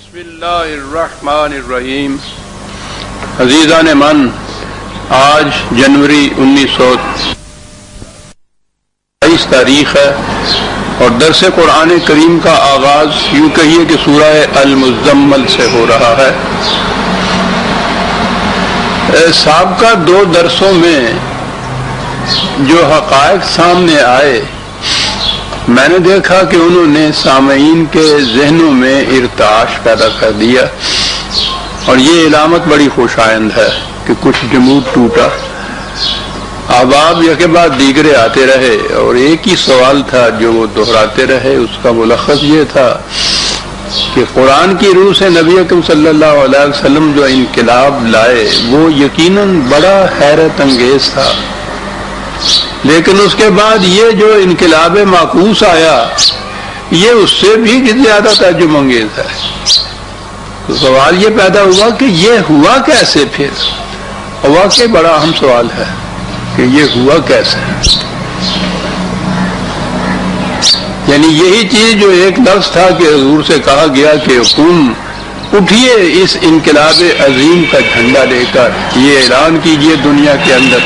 بسم اللہ الرحمن الرحیم۔ عزیزان من، آج جنوری 1923 تاریخ ہے اور درس قرآن کریم کا آغاز یوں کہیے کہ سورہ المزمل سے ہو رہا ہے۔ سابقہ دو درسوں میں جو حقائق سامنے آئے، میں نے دیکھا کہ انہوں نے سامعین کے ذہنوں میں ارتعاش پیدا کر دیا، اور یہ علامت بڑی خوش آئند ہے کہ کچھ جمود ٹوٹا۔ احباب یکے بعد دیگرے آتے رہے اور ایک ہی سوال تھا جو وہ دہراتے رہے، اس کا ملخص یہ تھا کہ قرآن کی روح سے نبی اکرم صلی اللہ علیہ وسلم جو انقلاب لائے وہ یقیناً بڑا حیرت انگیز تھا، لیکن اس کے بعد یہ جو انقلاب معکوس آیا یہ اس سے بھی زیادہ تعجب انگیز ہے۔ تو سوال یہ پیدا ہوا کہ یہ ہوا کیسے؟ پھر واقعی بڑا اہم سوال ہے کہ یہ ہوا کیسے، یعنی یہی چیز جو ایک لفظ تھا کہ حضور سے کہا گیا کہ قوم اٹھیے، اس انقلاب عظیم کا جھنڈا لے کر یہ اعلان کیجئے دنیا کے اندر۔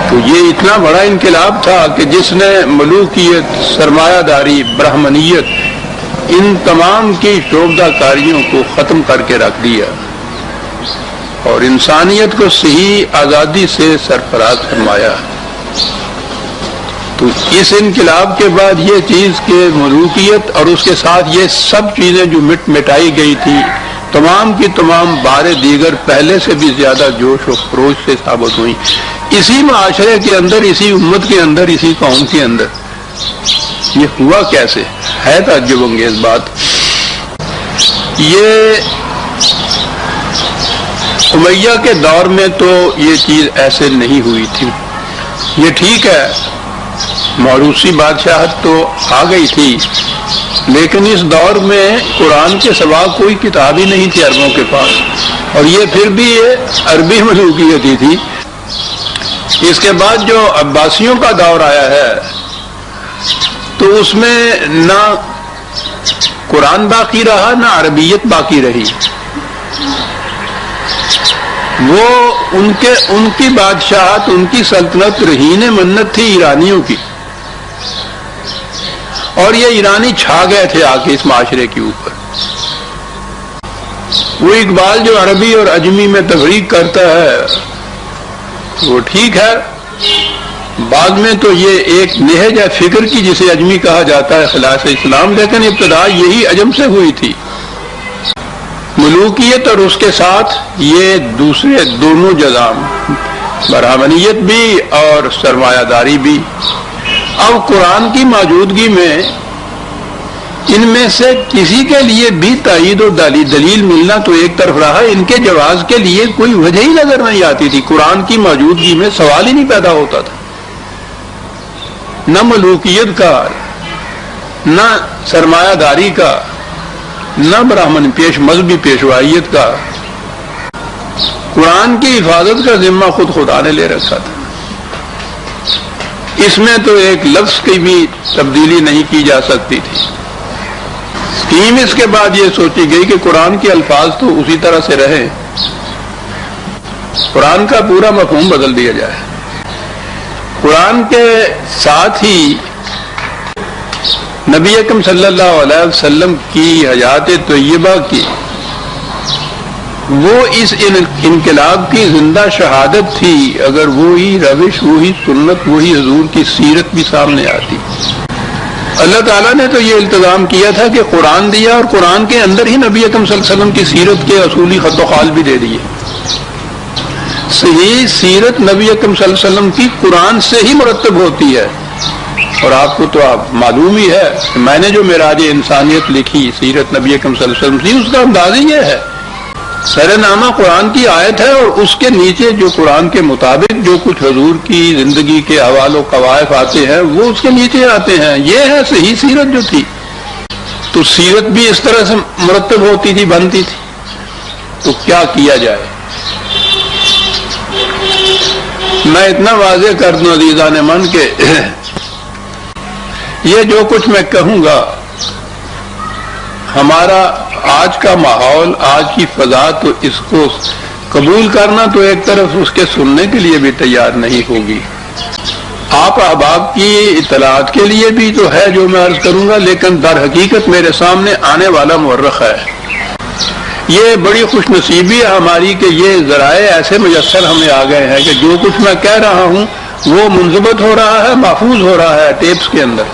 تو یہ اتنا بڑا انقلاب تھا کہ جس نے ملوکیت، سرمایہ داری، برہمنیت، ان تمام کی شعبدہ کاریوں کو ختم کر کے رکھ دیا اور انسانیت کو صحیح آزادی سے سرفراز فرمایا۔ تو اس انقلاب کے بعد یہ چیز کہ ملوکیت اور اس کے ساتھ یہ سب چیزیں جو مٹائی گئی تھی، تمام کی تمام بارے دیگر پہلے سے بھی زیادہ جوش و خروش سے ثابت ہوئی اسی معاشرے کے اندر، اسی امت کے اندر، اسی قوم کے اندر۔ یہ ہوا کیسے؟ ہے تعجب انگیز بات۔ یہ امیہ کے دور میں تو یہ چیز ایسے نہیں ہوئی تھی۔ یہ ٹھیک ہے، موروثی بادشاہت تو آ گئی تھی، لیکن اس دور میں قرآن کے سوا کوئی کتاب ہی نہیں تھی عربوں کے پاس، اور یہ پھر بھی یہ عربی ملوکیت ہی تھی۔ اس کے بعد جو عباسیوں کا دور آیا ہے تو اس میں نہ قرآن باقی رہا نہ عربیت باقی رہی۔ وہ ان کی بادشاہت، ان کی سلطنت رہین منت تھی ایرانیوں کی، اور یہ ایرانی چھا گئے تھے آ کے اس معاشرے کے اوپر۔ وہ اقبال جو عربی اور عجمی میں تفریق کرتا ہے وہ ٹھیک ہے، بعد میں تو یہ ایک نہج ہے فکر کی جسے عجمی کہا جاتا ہے خلاف اسلام، لیکن ابتدا یہی عجم سے ہوئی تھی۔ ملوکیت اور اس کے ساتھ یہ دوسرے دونوں جذام، برہمنیت بھی اور سرمایہ داری بھی۔ اب قرآن کی موجودگی میں ان میں سے کسی کے لیے بھی تائید و دلیل ملنا تو ایک طرف رہا، ان کے جواز کے لیے کوئی وجہ ہی نظر نہیں آتی تھی۔ قرآن کی موجودگی میں سوال ہی نہیں پیدا ہوتا تھا، نہ ملوکیت کا، نہ سرمایہ داری کا، نہ برہمن مذہبی پیشوائیت کا۔ قرآن کی حفاظت کا ذمہ خود خدا نے لے رکھا تھا۔ اس میں تو ایک لفظ کی بھی تبدیلی نہیں کی جا سکتی تھی۔ اسکیم اس کے بعد یہ سوچی گئی کہ قرآن کے الفاظ تو اسی طرح سے رہے، قرآن کا پورا مفہوم بدل دیا جائے۔ قرآن کے ساتھ ہی نبی اکرم صلی اللہ علیہ وسلم کی حیات طیبہ کی وہ اس انقلاب کی زندہ شہادت تھی۔ اگر وہی روش، وہی سنت، وہی حضور کی سیرت بھی سامنے آتی۔ اللہ تعالیٰ نے تو یہ التزام کیا تھا کہ قرآن دیا اور قرآن کے اندر ہی نبی اکرم صلی اللہ علیہ وسلم کی سیرت کے اصولی خط و خال بھی دے دیے۔ صحیح سیرت نبی اکرم صلی اللہ علیہ وسلم کی قرآن سے ہی مرتب ہوتی ہے، اور آپ کو تو معلوم ہی ہے کہ میں نے جو معراج انسانیت لکھی سیرت نبی اکرم صلی اللہ علیہ وسلم کی، اس کا انداز ہی یہ ہے۔ سر نامہ قرآن کی آیت ہے اور اس کے نیچے جو قرآن کے مطابق جو کچھ حضور کی زندگی کے احوال و قوائف آتے ہیں وہ اس کے نیچے آتے ہیں۔ یہ ہے صحیح سیرت جو تھی۔ تو سیرت بھی اس طرح سے مرتب ہوتی تھی، بنتی تھی۔ تو کیا کیا جائے؟ میں اتنا واضح کر دوں عزیزان من کہ یہ جو کچھ میں کہوں گا ہمارا آج کا ماحول، آج کی فضا تو اس کو قبول کرنا تو ایک طرف اس کے سننے کے لیے بھی تیار نہیں ہوگی۔ آپ احباب کی اطلاعات کے لیے بھی تو ہے جو میں عرض کروں گا، لیکن در حقیقت میرے سامنے آنے والا مورخ ہے۔ یہ بڑی خوش نصیبی ہے ہماری کہ یہ ذرائع ایسے میسر ہمیں آ گئے ہیں کہ جو کچھ میں کہہ رہا ہوں وہ منضبط ہو رہا ہے، محفوظ ہو رہا ہے ٹیپس کے اندر۔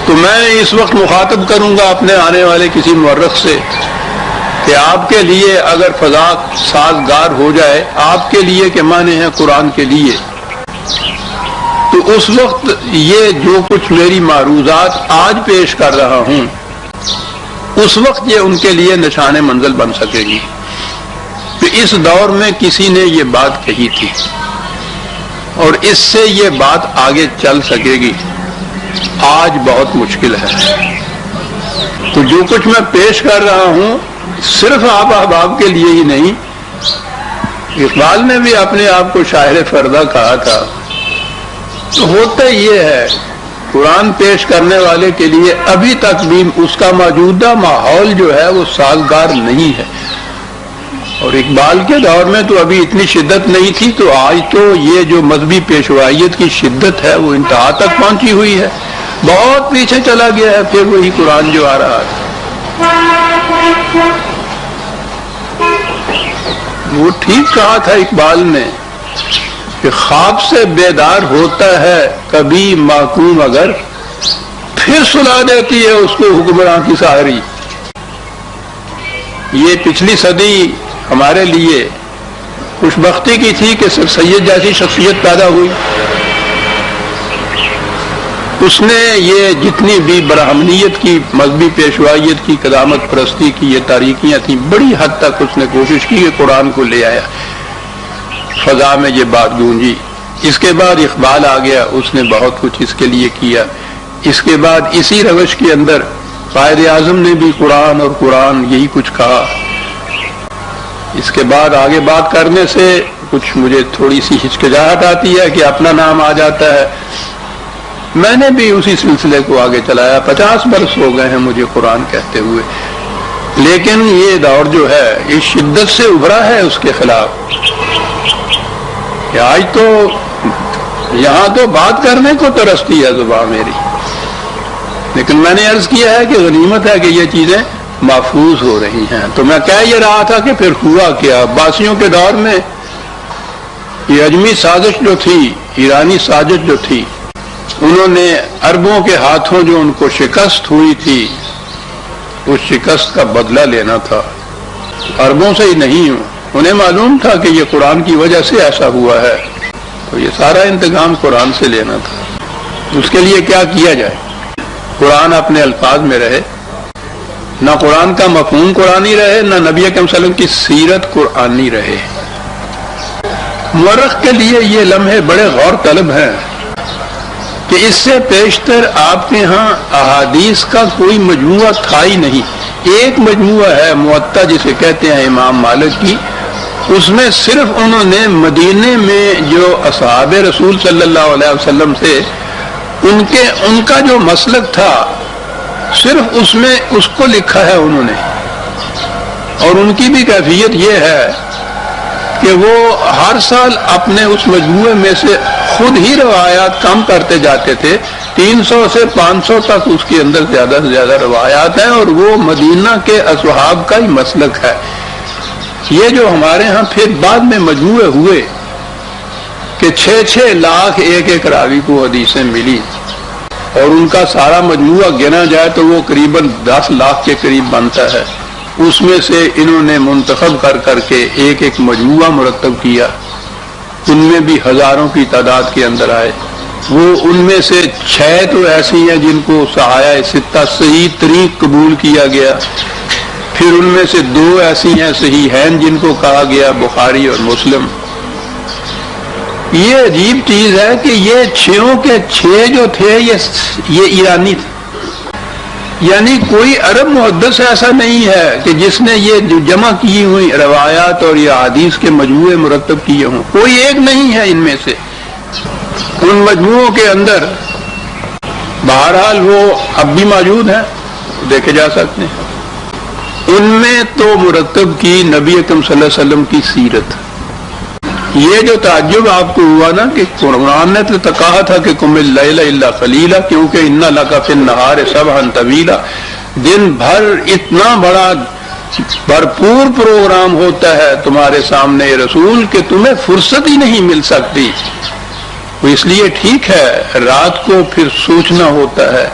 تو میں اس وقت مخاطب کروں گا اپنے آنے والے کسی مورخ سے کہ آپ کے لیے اگر فضا سازگار ہو جائے، آپ کے لیے کہ معنی ہے قرآن کے لیے، تو اس وقت یہ جو کچھ میری معروضات آج پیش کر رہا ہوں اس وقت یہ ان کے لیے نشان منزل بن سکے گی کہ اس دور میں کسی نے یہ بات کہی تھی اور اس سے یہ بات آگے چل سکے گی۔ آج بہت مشکل ہے۔ تو جو کچھ میں پیش کر رہا ہوں صرف آپ احباب کے لیے ہی نہیں، اقبال نے بھی اپنے آپ کو شاعر فردہ کہا تھا۔ تو ہوتا یہ ہے قرآن پیش کرنے والے کے لیے ابھی تک بھی اس کا موجودہ ماحول جو ہے وہ سازگار نہیں ہے، اور اقبال کے دور میں تو ابھی اتنی شدت نہیں تھی، تو آج تو یہ جو مذہبی پیشوائیت کی شدت ہے وہ انتہا تک پہنچی ہوئی ہے، بہت پیچھے چلا گیا ہے پھر وہی قرآن جو آ رہا ہے۔ وہ ٹھیک کہا تھا اقبال نے کہ خواب سے بیدار ہوتا ہے کبھی محکوم اگر، پھر سلا دیتی ہے اس کو حکمراں کی سحری۔ یہ پچھلی صدی ہمارے لیے خوش بختی کی تھی کہ سر سید جیسی شخصیت پیدا ہوئی، اس نے یہ جتنی بھی برہمنیت کی، مذہبی پیشوائیت کی، قدامت پرستی کی یہ تاریکیاں تھیں، بڑی حد تک اس نے کوشش کی کہ قرآن کو لے آیا، فضا میں یہ بات گونجی۔ اس کے بعد اقبال آ گیا، اس نے بہت کچھ اس کے لیے کیا۔ اس کے بعد اسی روش کے اندر قائد اعظم نے بھی قرآن اور قرآن یہی کچھ کہا۔ اس کے بعد آگے بات کرنے سے کچھ مجھے تھوڑی سی ہچکچاہٹ آتی ہے کہ اپنا نام آ جاتا ہے۔ میں نے بھی اسی سلسلے کو آگے چلایا، 50 برس ہو گئے ہیں مجھے قرآن کہتے ہوئے، لیکن یہ دور جو ہے اس شدت سے ابھرا ہے اس کے خلاف کہ آج تو یہاں تو بات کرنے کو ترستی ہے زبان میری، لیکن میں نے عرض کیا ہے کہ غنیمت ہے کہ یہ چیزیں محفوظ ہو رہی ہیں۔ تو میں کہہ یہ رہا تھا کہ پھر ہوا کیا، عباسیوں کے دور میں یہ اجمی سازش جو تھی، ایرانی سازش جو تھی، انہوں نے عربوں کے ہاتھوں جو ان کو شکست ہوئی تھی اس شکست کا بدلہ لینا تھا۔ عربوں سے ہی نہیں، انہیں معلوم تھا کہ یہ قرآن کی وجہ سے ایسا ہوا ہے، تو یہ سارا انتقام قرآن سے لینا تھا۔ اس کے لیے کیا کیا جائے؟ قرآن اپنے الفاظ میں رہے، نہ قرآن کا مفہوم قرآنی رہے، نہ نبی اکرم صلی اللہ علیہ وسلم کی سیرت قرآنی رہے۔ مورخ کے لیے یہ لمحے بڑے غور طلب ہیں کہ اس سے پیشتر آپ کے ہاں احادیث کا کوئی مجموعہ تھا ہی نہیں۔ ایک مجموعہ ہے موطا جسے کہتے ہیں امام مالک کی، اس میں صرف انہوں نے مدینے میں جو اصحاب رسول صلی اللہ علیہ وسلم سے ان کا جو مسلک تھا صرف اس میں اس کو لکھا ہے انہوں نے، اور ان کی بھی کیفیت یہ ہے کہ وہ ہر سال اپنے اس مجموعے میں سے خود ہی روایات کم کرتے جاتے تھے، 300 سے 500 تک اس کے اندر زیادہ سے زیادہ روایات ہیں، اور وہ مدینہ کے اصحاب کا ہی مسلک ہے۔ یہ جو ہمارے ہاں پھر بعد میں مجموعے ہوئے کہ 6-6 لاکھ ایک راوی کو حدیثیں ملی، اور ان کا سارا مجموعہ گنا جائے تو وہ قریباً 10 لاکھ کے قریب بنتا ہے۔ اس میں سے انہوں نے منتخب کر کے ایک مجموعہ مرتب کیا، ان میں بھی ہزاروں کی تعداد کے اندر آئے۔ وہ ان میں سے 6 تو ایسی ہیں جن کو صحاحہ ستہ صحیح طریق قبول کیا گیا، پھر ان میں سے 2 ایسی ہیں صحیحین جن کو کہا گیا بخاری اور مسلم۔ یہ عجیب چیز ہے کہ یہ 6 کے 6 جو تھے یہ ایرانی تھے، یعنی کوئی عرب محدث ایسا نہیں ہے کہ جس نے یہ جو جمع کی ہوئی روایات اور یہ حدیث کے مجموعے مرتب کیے ہوں، کوئی ایک نہیں ہے ان میں سے۔ ان مجموعوں کے اندر بہرحال وہ اب بھی موجود ہیں، دیکھے جا سکتے ہیں۔ ان میں تو مرتب کی نبی اکرم صلی اللہ علیہ وسلم کی سیرت۔ یہ جو تعجب آپ کو ہوا نا کہ قرآن نے تو کہا تھا کہ قم اللیل الا قلیلا، کیونکہ ان لک فی النہار سبحا طویلا، دن بھر اتنا بڑا بھرپور پروگرام ہوتا ہے تمہارے سامنے رسول کہ تمہیں فرصت ہی نہیں مل سکتی۔ اس لیے ٹھیک ہے رات کو پھر سوچنا ہوتا ہے،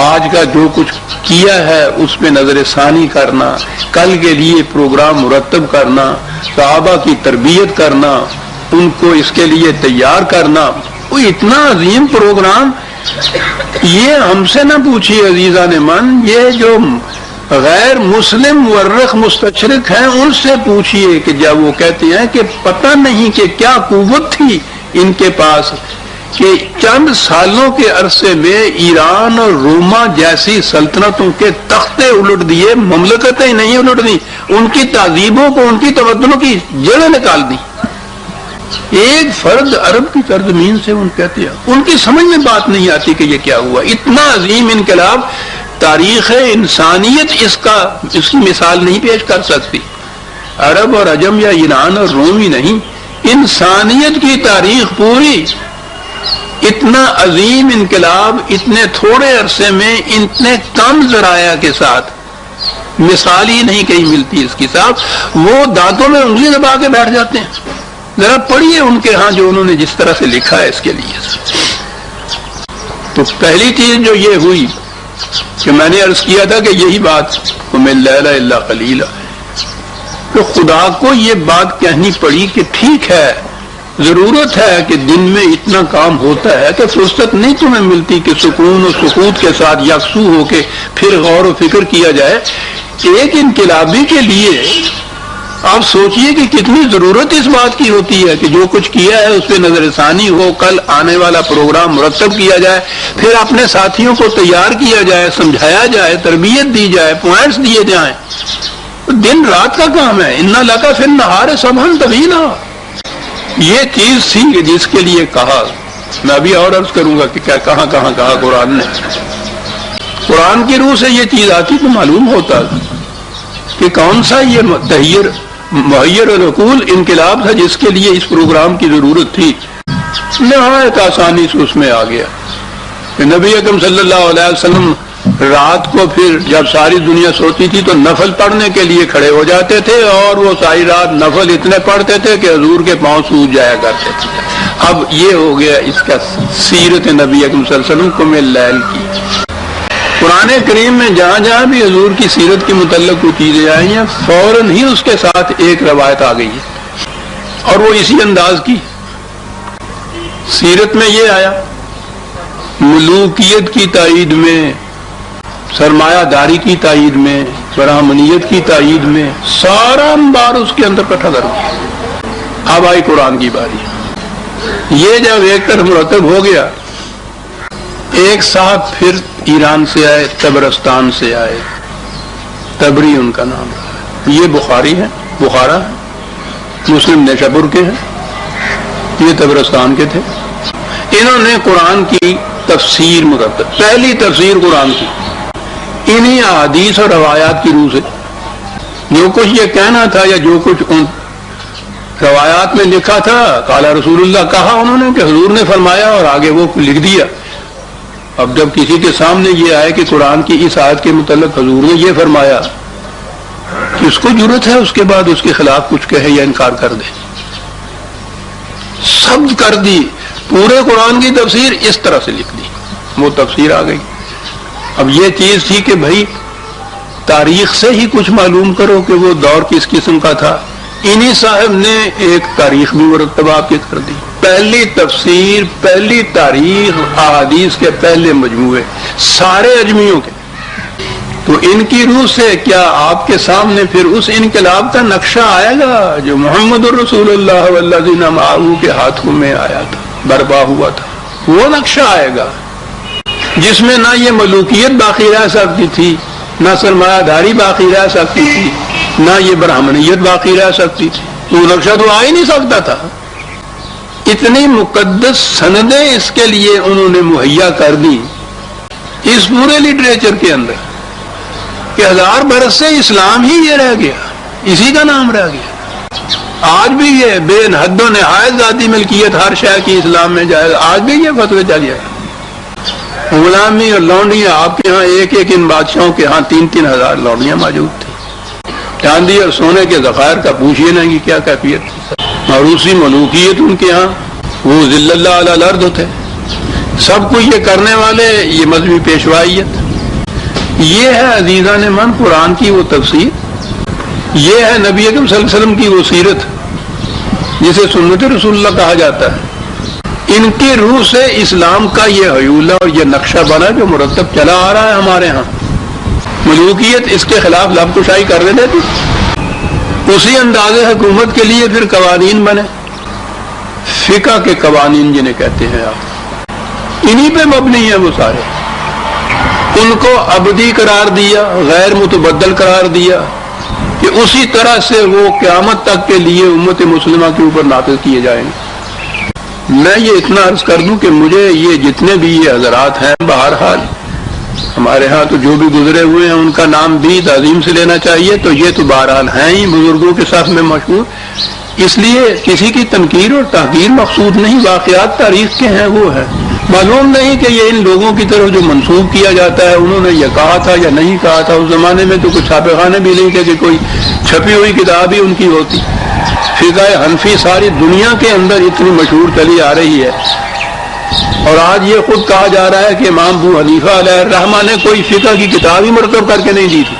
آج کا جو کچھ کیا ہے اس پہ نظر ثانی کرنا، کل کے لیے پروگرام مرتب کرنا، صحابہ کی تربیت کرنا، ان کو اس کے لیے تیار کرنا، وہ اتنا عظیم پروگرام۔ یہ ہم سے نہ پوچھیے عزیزان من، یہ جو غیر مسلم مورخ مستشرق ہیں ان سے پوچھیے کہ جب وہ کہتے ہیں کہ پتہ نہیں کہ کیا قوت تھی ان کے پاس کہ چند سالوں کے عرصے میں ایران اور روما جیسی سلطنتوں کے تختے الٹ دیے، مملکتیں نہیں الٹ دی، ان کی تہذیبوں کو، ان کی تمدنوں کی جڑیں نکال دی۔ ایک فرد عرب کی سرزمین سے ان کہتے ہیں، ان کی سمجھ میں بات نہیں آتی کہ یہ کیا ہوا۔ اتنا عظیم انقلاب تاریخ انسانیت اس کی مثال نہیں پیش کر سکتی۔ عرب اور عجم یا ایران اور روم ہی نہیں، انسانیت کی تاریخ پوری اتنا عظیم انقلاب اتنے تھوڑے عرصے میں اتنے کم ذرائع کے ساتھ مثال ہی نہیں کہیں ملتی اس کی صاحب۔ وہ دانتوں میں انگلی دبا کے بیٹھ جاتے ہیں۔ ذرا پڑھیے ان کے ہاں جو انہوں نے جس طرح سے لکھا ہے اس کے لیے۔ تو پہلی چیز جو یہ ہوئی کہ میں نے عرض کیا تھا کہ یہی بات قم اللیل الا قلیلا، تو خدا کو یہ بات کہنی پڑی کہ ٹھیک ہے ضرورت ہے کہ دن میں اتنا کام ہوتا ہے کہ فرصت نہیں تمہیں ملتی کہ سکون و سکوت کے ساتھ یکسو ہو کے پھر غور و فکر کیا جائے۔ ایک انقلابی کے لیے آپ سوچئے کہ کتنی ضرورت اس بات کی ہوتی ہے کہ جو کچھ کیا ہے اس پہ نظر ثانی ہو، کل آنے والا پروگرام مرتب کیا جائے، پھر اپنے ساتھیوں کو تیار کیا جائے، سمجھایا جائے، تربیت دی جائے، پوائنٹس دیے جائیں۔ دن رات کا کام ہے۔ ان لک فی النہار سبحا طویلا، یہ چیز تھی کہ جس کے لیے کہا۔ میں ابھی اور عرض کروں گا کہ کیا کہاں کہاں کہا قرآن نے۔ قرآن کی روح سے یہ چیز آتی تو معلوم ہوتا کہ کون سا یہ مہیر العقول انقلاب تھا جس کے لیے اس پروگرام کی ضرورت تھی۔ نہایت آسانی سے اس میں آ گیا کہ نبی اکرم صلی اللہ علیہ وسلم رات کو پھر جب ساری دنیا سوتی تھی تو نفل پڑھنے کے لیے کھڑے ہو جاتے تھے، اور وہ ساری رات نفل اتنے پڑھتے تھے کہ حضور کے پاؤں سوج جایا کرتے تھے۔ اب یہ ہو گیا اس کا سیرت نبی اکرم صلی اللہ علیہ وسلم قم اللیل کی۔ قرآن کریم میں جہاں جہاں بھی حضور کی سیرت کے متعلق کوئی چیزیں آئی ہیں فوراً ہی اس کے ساتھ ایک روایت آ گئی ہے، اور وہ اسی انداز کی۔ سیرت میں یہ آیا ملوکیت کی تائید میں، سرمایہ داری کی تائید میں، برہمنیت کی تائید میں، سارا انبار اس کے اندر اکٹھا کر دیا۔ اب آئی قرآن کی باری۔ یہ جب ایک طرف مرتب ہو گیا، ایک صاحب پھر ایران سے آئے، تبرستان سے آئے، تبری ان کا نام ہے۔ یہ بخاری ہے، بخارا ہے، مسلم نیشاپور کے ہیں، یہ تبرستان کے تھے۔ انہوں نے قرآن کی تفسیر مرتب، پہلی تفسیر قرآن کی انہی احادیث اور روایات کی روح سے۔ جو کچھ یہ کہنا تھا یا جو کچھ ان روایات میں لکھا تھا، قال رسول اللہ کہا انہوں نے کہ حضور نے فرمایا، اور آگے وہ لکھ دیا۔ اب جب کسی کے سامنے یہ آئے کہ قرآن کی اس آیت کے متعلق حضور نے یہ فرمایا، کہ اس کو ضرورت ہے اس کے بعد اس کے خلاف کچھ کہے یا انکار کر دے۔ سب کر دی، پورے قرآن کی تفسیر اس طرح سے لکھ دی، وہ تفسیر آ گئی۔ اب یہ چیز تھی کہ بھائی تاریخ سے ہی کچھ معلوم کرو کہ وہ دور کس قسم کا تھا۔ انہی صاحب نے ایک تاریخ بھی مرتب آپ کی کر دی، پہلی تفسیر، پہلی تاریخ، احادیث کے پہلے مجموعے سارے اجمیوں کے۔ تو ان کی روح سے کیا آپ کے سامنے پھر اس انقلاب کا نقشہ آئے گا جو محمد الرسول اللہ والذین معہ کے ہاتھوں میں آیا تھا، برپا ہوا تھا؟ وہ نقشہ آئے گا جس میں نہ یہ ملوکیت باقی رہ سکتی تھی، نہ سرمایہ داری باقی رہ سکتی تھی، نہ یہ برہمنیت باقی رہ سکتی تھی۔ تو نقشہ تو آ ہی نہیں سکتا تھا۔ اتنی مقدس سندیں اس کے لیے انہوں نے مہیا کر دی اس پورے لٹریچر کے اندر۔ کہ 1000 برس سے اسلام ہی یہ رہ گیا، اسی کا نام رہ گیا۔ آج بھی یہ بے حد و نہایت ذاتی ملکیت ہر شے کی اسلام میں جائے گا، آج بھی یہ فتوے چل جائے گا۔ غلامی اور لونڈیاں، آپ کے ہاں ایک ایک ان بادشاہوں کے ہاں 3-3 ہزار لونڈیاں موجود تھیں۔ چاندی اور سونے کے ذخائر کا پوچھیے نہیں کہ کیا کیفیت تھی، اور اسی ملوکیت ان کے ہاں، وہ ذل اللہ علی الارض تھے۔ سب کچھ یہ کرنے والے، یہ مذہبی پیشوائیت، یہ ہے عزیزان من قرآن کی وہ تفسیر، یہ ہے نبی اکرم صلی اللہ علیہ وسلم کی وہ سیرت جسے سنت رسول اللہ کہا جاتا ہے۔ ان کی روح سے اسلام کا یہ حیولہ اور یہ نقشہ بنا جو مرتب چلا آ رہا ہے ہمارے ہاں۔ ملوکیت اس کے خلاف لب کشائی کر رہے تھے، اسی انداز حکومت کے لیے پھر قوانین بنے، فقہ کے قوانین جنہیں کہتے ہیں آپ، انہی پہ مبنی ہیں وہ سارے۔ ان کو ابدی قرار دیا، غیر متبدل قرار دیا کہ اسی طرح سے وہ قیامت تک کے لیے امت مسلمہ کے اوپر نافذ کیے جائیں گے۔ میں یہ اتنا عرض کر دوں کہ مجھے یہ جتنے بھی یہ حضرات ہیں، بہرحال ہمارے ہاں تو جو بھی گزرے ہوئے ہیں ان کا نام بھی تعظیم سے لینا چاہیے، تو یہ تو بہرحال ہیں ہی بزرگوں کے ساتھ میں مشہور، اس لیے کسی کی تنقیر اور تحقیر مقصود نہیں، واقعات تاریخ کے ہیں وہ ہے۔ معلوم نہیں کہ یہ ان لوگوں کی طرف جو منسوب کیا جاتا ہے انہوں نے یہ کہا تھا یا نہیں کہا تھا۔ اس زمانے میں تو کچھ چھاپے خانے بھی نہیں تھے کہ کوئی چھپی ہوئی کتاب ہی ان کی ہوتی۔ فقہ حنفی ساری دنیا کے اندر اتنی مشہور چلی آ رہی ہے، اور آج یہ خود کہا جا رہا ہے کہ امام ابو حنیفہ علیہ الرحمہ نے کوئی فقہ کی کتاب ہی مرتب کر کے نہیں دی تھی،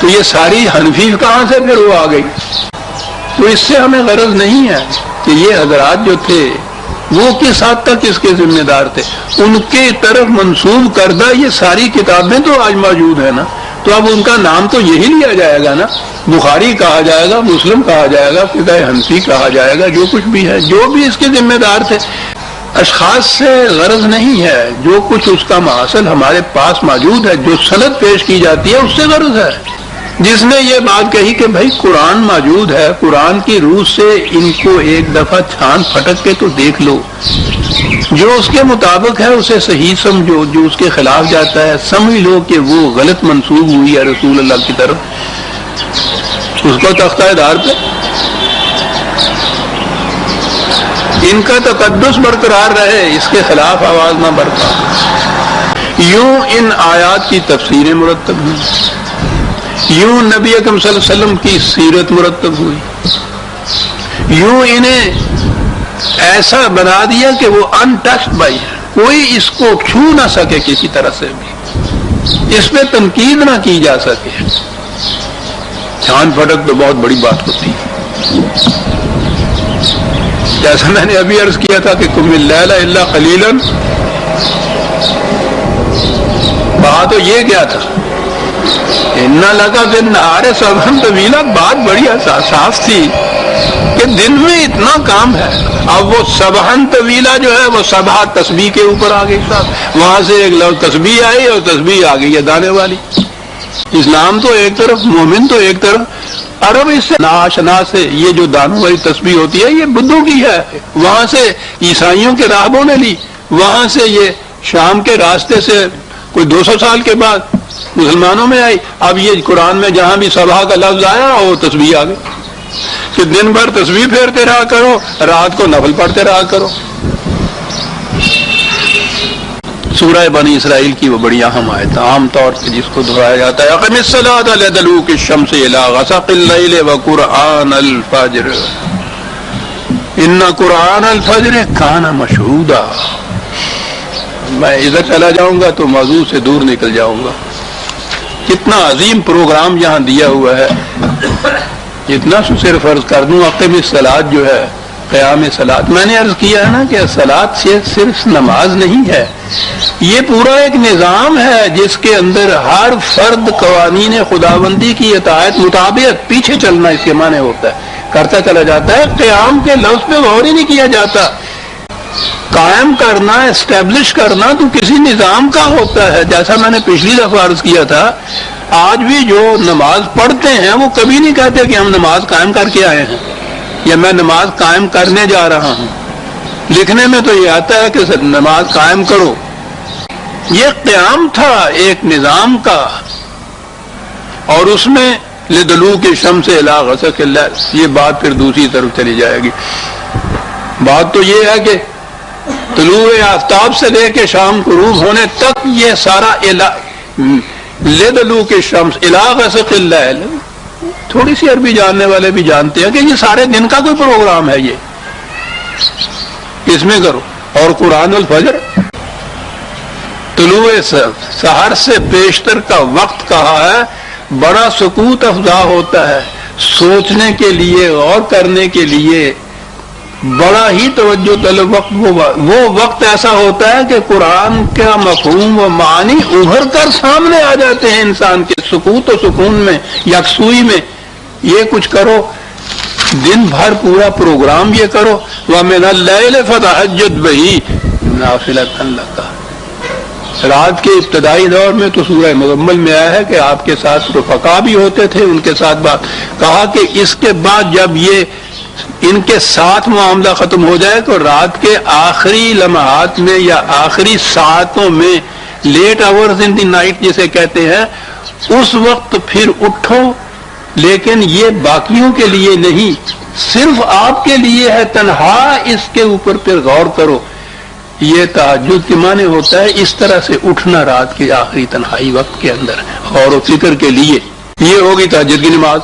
تو یہ ساری حنفی کہاں سے پھر وہ آ گئی؟ تو اس سے ہمیں غرض نہیں ہے کہ یہ حضرات جو تھے وہ کس حد تک اس کے ذمہ دار تھے، ان کے طرف منسوب کردہ یہ ساری کتابیں تو آج موجود ہیں نا، تو اب ان کا نام تو یہی لیا جائے گا نا، بخاری کہا جائے گا، مسلم کہا جائے گا، فقہ حنفی کہا جائے گا، جو کچھ بھی ہے، جو بھی اس کے ذمہ دار تھے۔ اشخاص سے غرض نہیں ہے، جو کچھ اس کا محاصل ہمارے پاس موجود ہے، جو سند پیش کی جاتی ہے اس سے غرض ہے۔ جس نے یہ بات کہی کہ بھائی قرآن موجود ہے، قرآن کی روح سے ان کو ایک دفعہ چھان پھٹک کے تو دیکھ لو، جو اس کے مطابق ہے اسے صحیح سمجھو، جو اس کے خلاف جاتا ہے سمجھ لو کہ وہ غلط منسوب ہوئی ہے رسول اللہ کی طرف، اس کو تختہ دار پہ ان کا تقدس برقرار رہے، اس کے خلاف آواز نہ برپا۔ یوں ان آیات کی تفسیریں مرتب ہوئی، یوں نبی اکرم صلی اللہ علیہ وسلم کی سیرت مرتب ہوئی، یوں انہیں ایسا بنا دیا کہ وہ انٹچڈ بائی ہے، کوئی اس کو چھو نہ سکے کسی طرح سے بھی، اس پہ تنقید نہ کی جا سکے۔ چھان پھٹک تو بہت بڑی بات ہوتی ہے، جیسا میں نے ابھی عرض کیا تھا کہ قم اللیل الا قلیلا، کہا تو یہ کیا تھا، انا لگا بالنہار سبحا طویلا، بات بڑی حساس تھی کہ دن میں اتنا کام ہے۔ اب وہ سبحا طویلا جو ہے وہ سبحا تسبیح کے اوپر آ گئی، صاحب وہاں سے ایک لفظ تسبیح آئی اور تسبیح آ گئی ہے دانے والی۔ اسلام تو ایک طرف، مومن تو ایک طرف، عرب اس سے ناشنا سے یہ جو دانوں والی تسبیح ہوتی ہے یہ بدھوں کی ہے، وہاں سے عیسائیوں کے راہبوں نے لی، وہاں سے یہ شام کے راستے سے کوئی 200 سال کے بعد مسلمانوں میں آئی۔ اب یہ قرآن میں جہاں بھی صبح کا لفظ آیا وہ تسبیح آ گئی کہ دن بھر تسبیح پھیرتے رہا کرو، رات کو نفل پڑھتے رہا کرو۔ سورہ بنی اسرائیل کی وہ بڑی اہم آیت، عام طور پہ جس کو دہرایا جاتا ہے، اقم الصلاۃ لدلوک الشمس الی غسق اللیل وقرآن الفجر ان قرآن الفجر کان مشہودا۔ میں ادھر چلا جاؤں گا تو موضوع سے دور نکل جاؤں گا، کتنا عظیم پروگرام یہاں دیا ہوا ہے۔ اتنا صرف عرض کر دوں، اقم الصلاۃ جو ہے قیام صلاۃ، میں نے عرض کیا ہے نا کہ صلاۃ صرف نماز نہیں ہے، یہ پورا ایک نظام ہے جس کے اندر ہر فرد قوانین خداوندی کی اطاعت مطابق پیچھے چلنا اس کے معنی ہوتا ہے، کرتا چلا جاتا ہے۔ قیام کے لفظ پہ غور ہی نہیں کیا جاتا، قائم کرنا، اسٹیبلش کرنا تو کسی نظام کا ہوتا ہے۔ جیسا میں نے پچھلی دفعہ عرض کیا تھا، آج بھی جو نماز پڑھتے ہیں وہ کبھی نہیں کہتے کہ ہم نماز قائم کر کے آئے ہیں یا میں نماز قائم کرنے جا رہا ہوں، لکھنے میں تو یہ آتا ہے کہ نماز قائم کرو۔ یہ قیام تھا ایک نظام کا، اور اس میں لدلو کے شمس الی غسق اللیل، یہ بات پھر دوسری طرف چلی جائے گی۔ بات تو یہ ہے کہ طلوع آفتاب سے لے کے شام غروب ہونے تک یہ سارا لدلو کے شمس الی غسق اللیل، تھوڑی سی عربی جاننے والے بھی جانتے ہیں کہ یہ سارے دن کا کوئی پروگرام ہے، یہ اس میں کرو۔ اور قرآن الفجر طلوع سحر سے بیشتر کا وقت کہا ہے، بڑا سکوت افزا ہوتا ہے، سوچنے کے لیے، غور کرنے کے لیے بڑا ہی توجہ طلب وقت، وہ وقت ایسا ہوتا ہے کہ قرآن کا مفہوم و معنی ابھر کر سامنے آ جاتے ہیں انسان کے سکوت و سکون میں، یکسوئی میں۔ یہ کچھ کرو، دن بھر پورا پروگرام یہ کرو، وَمِنَ اللَّيْلِ فَتَهَجَّدْ بِهِ نَافِلَةً لَكَ۔ رات کے ابتدائی دور میں تو سورہ مزمل میں آیا ہے کہ آپ کے ساتھ رفقا بھی ہوتے تھے، ان کے ساتھ بات کہا کہ اس کے بعد جب یہ ان کے ساتھ معاملہ ختم ہو جائے تو رات کے آخری لمحات میں یا آخری ساعتوں میں، late hours in the night جسے کہتے ہیں، اس وقت پھر اٹھو، لیکن یہ باقیوں کے لیے نہیں، صرف آپ کے لیے ہے، تنہا اس کے اوپر پھر غور کرو۔ یہ تہجد کے معنی ہوتا ہے اس طرح سے اٹھنا رات کے آخری تنہائی وقت کے اندر غور و فکر کے لیے، یہ ہوگی تہجد کی نماز۔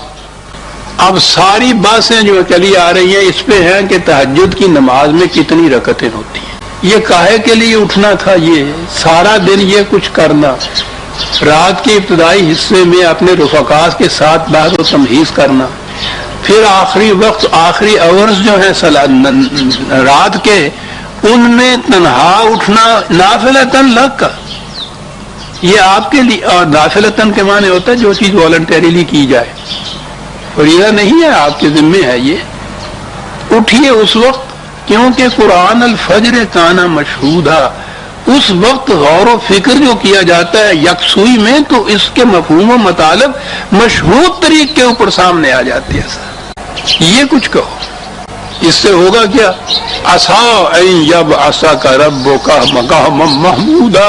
اب ساری باتیں جو چلی آ رہی ہیں اس پہ ہیں کہ تہجد کی نماز میں کتنی رکعتیں ہوتی ہیں، یہ کاہے کے لیے اٹھنا تھا، یہ سارا دن یہ کچھ کرنا، رات کے ابتدائی حصے میں اپنے رفقا کے ساتھ بحث و تمہیز کرنا، پھر آخری وقت، آخری اورز جو ہیں رات کے، ان میں تنہا اٹھنا نافلتاً لک، یہ آپ کے لیے۔ اور نافلتاً کے معنی ہوتا ہے جو چیز والنٹریلی کی جائے، فریضہ نہیں ہے، آپ کے ذمے ہے یہ۔ اٹھیے اس وقت، کیونکہ قرآن الفجر کانا مشہودہ، اس وقت غور و فکر جو کیا جاتا ہے یکسوئی میں، تو اس کے مفہوم و مطالب مشہود طریق کے اوپر سامنے آ جاتے ہیں۔ یہ کچھ کہو، اس سے ہوگا کیا؟ عَسَىٰ أَن يَبْعَثَكَ رَبُّكَ مَقَامًا مَحْمُودًا،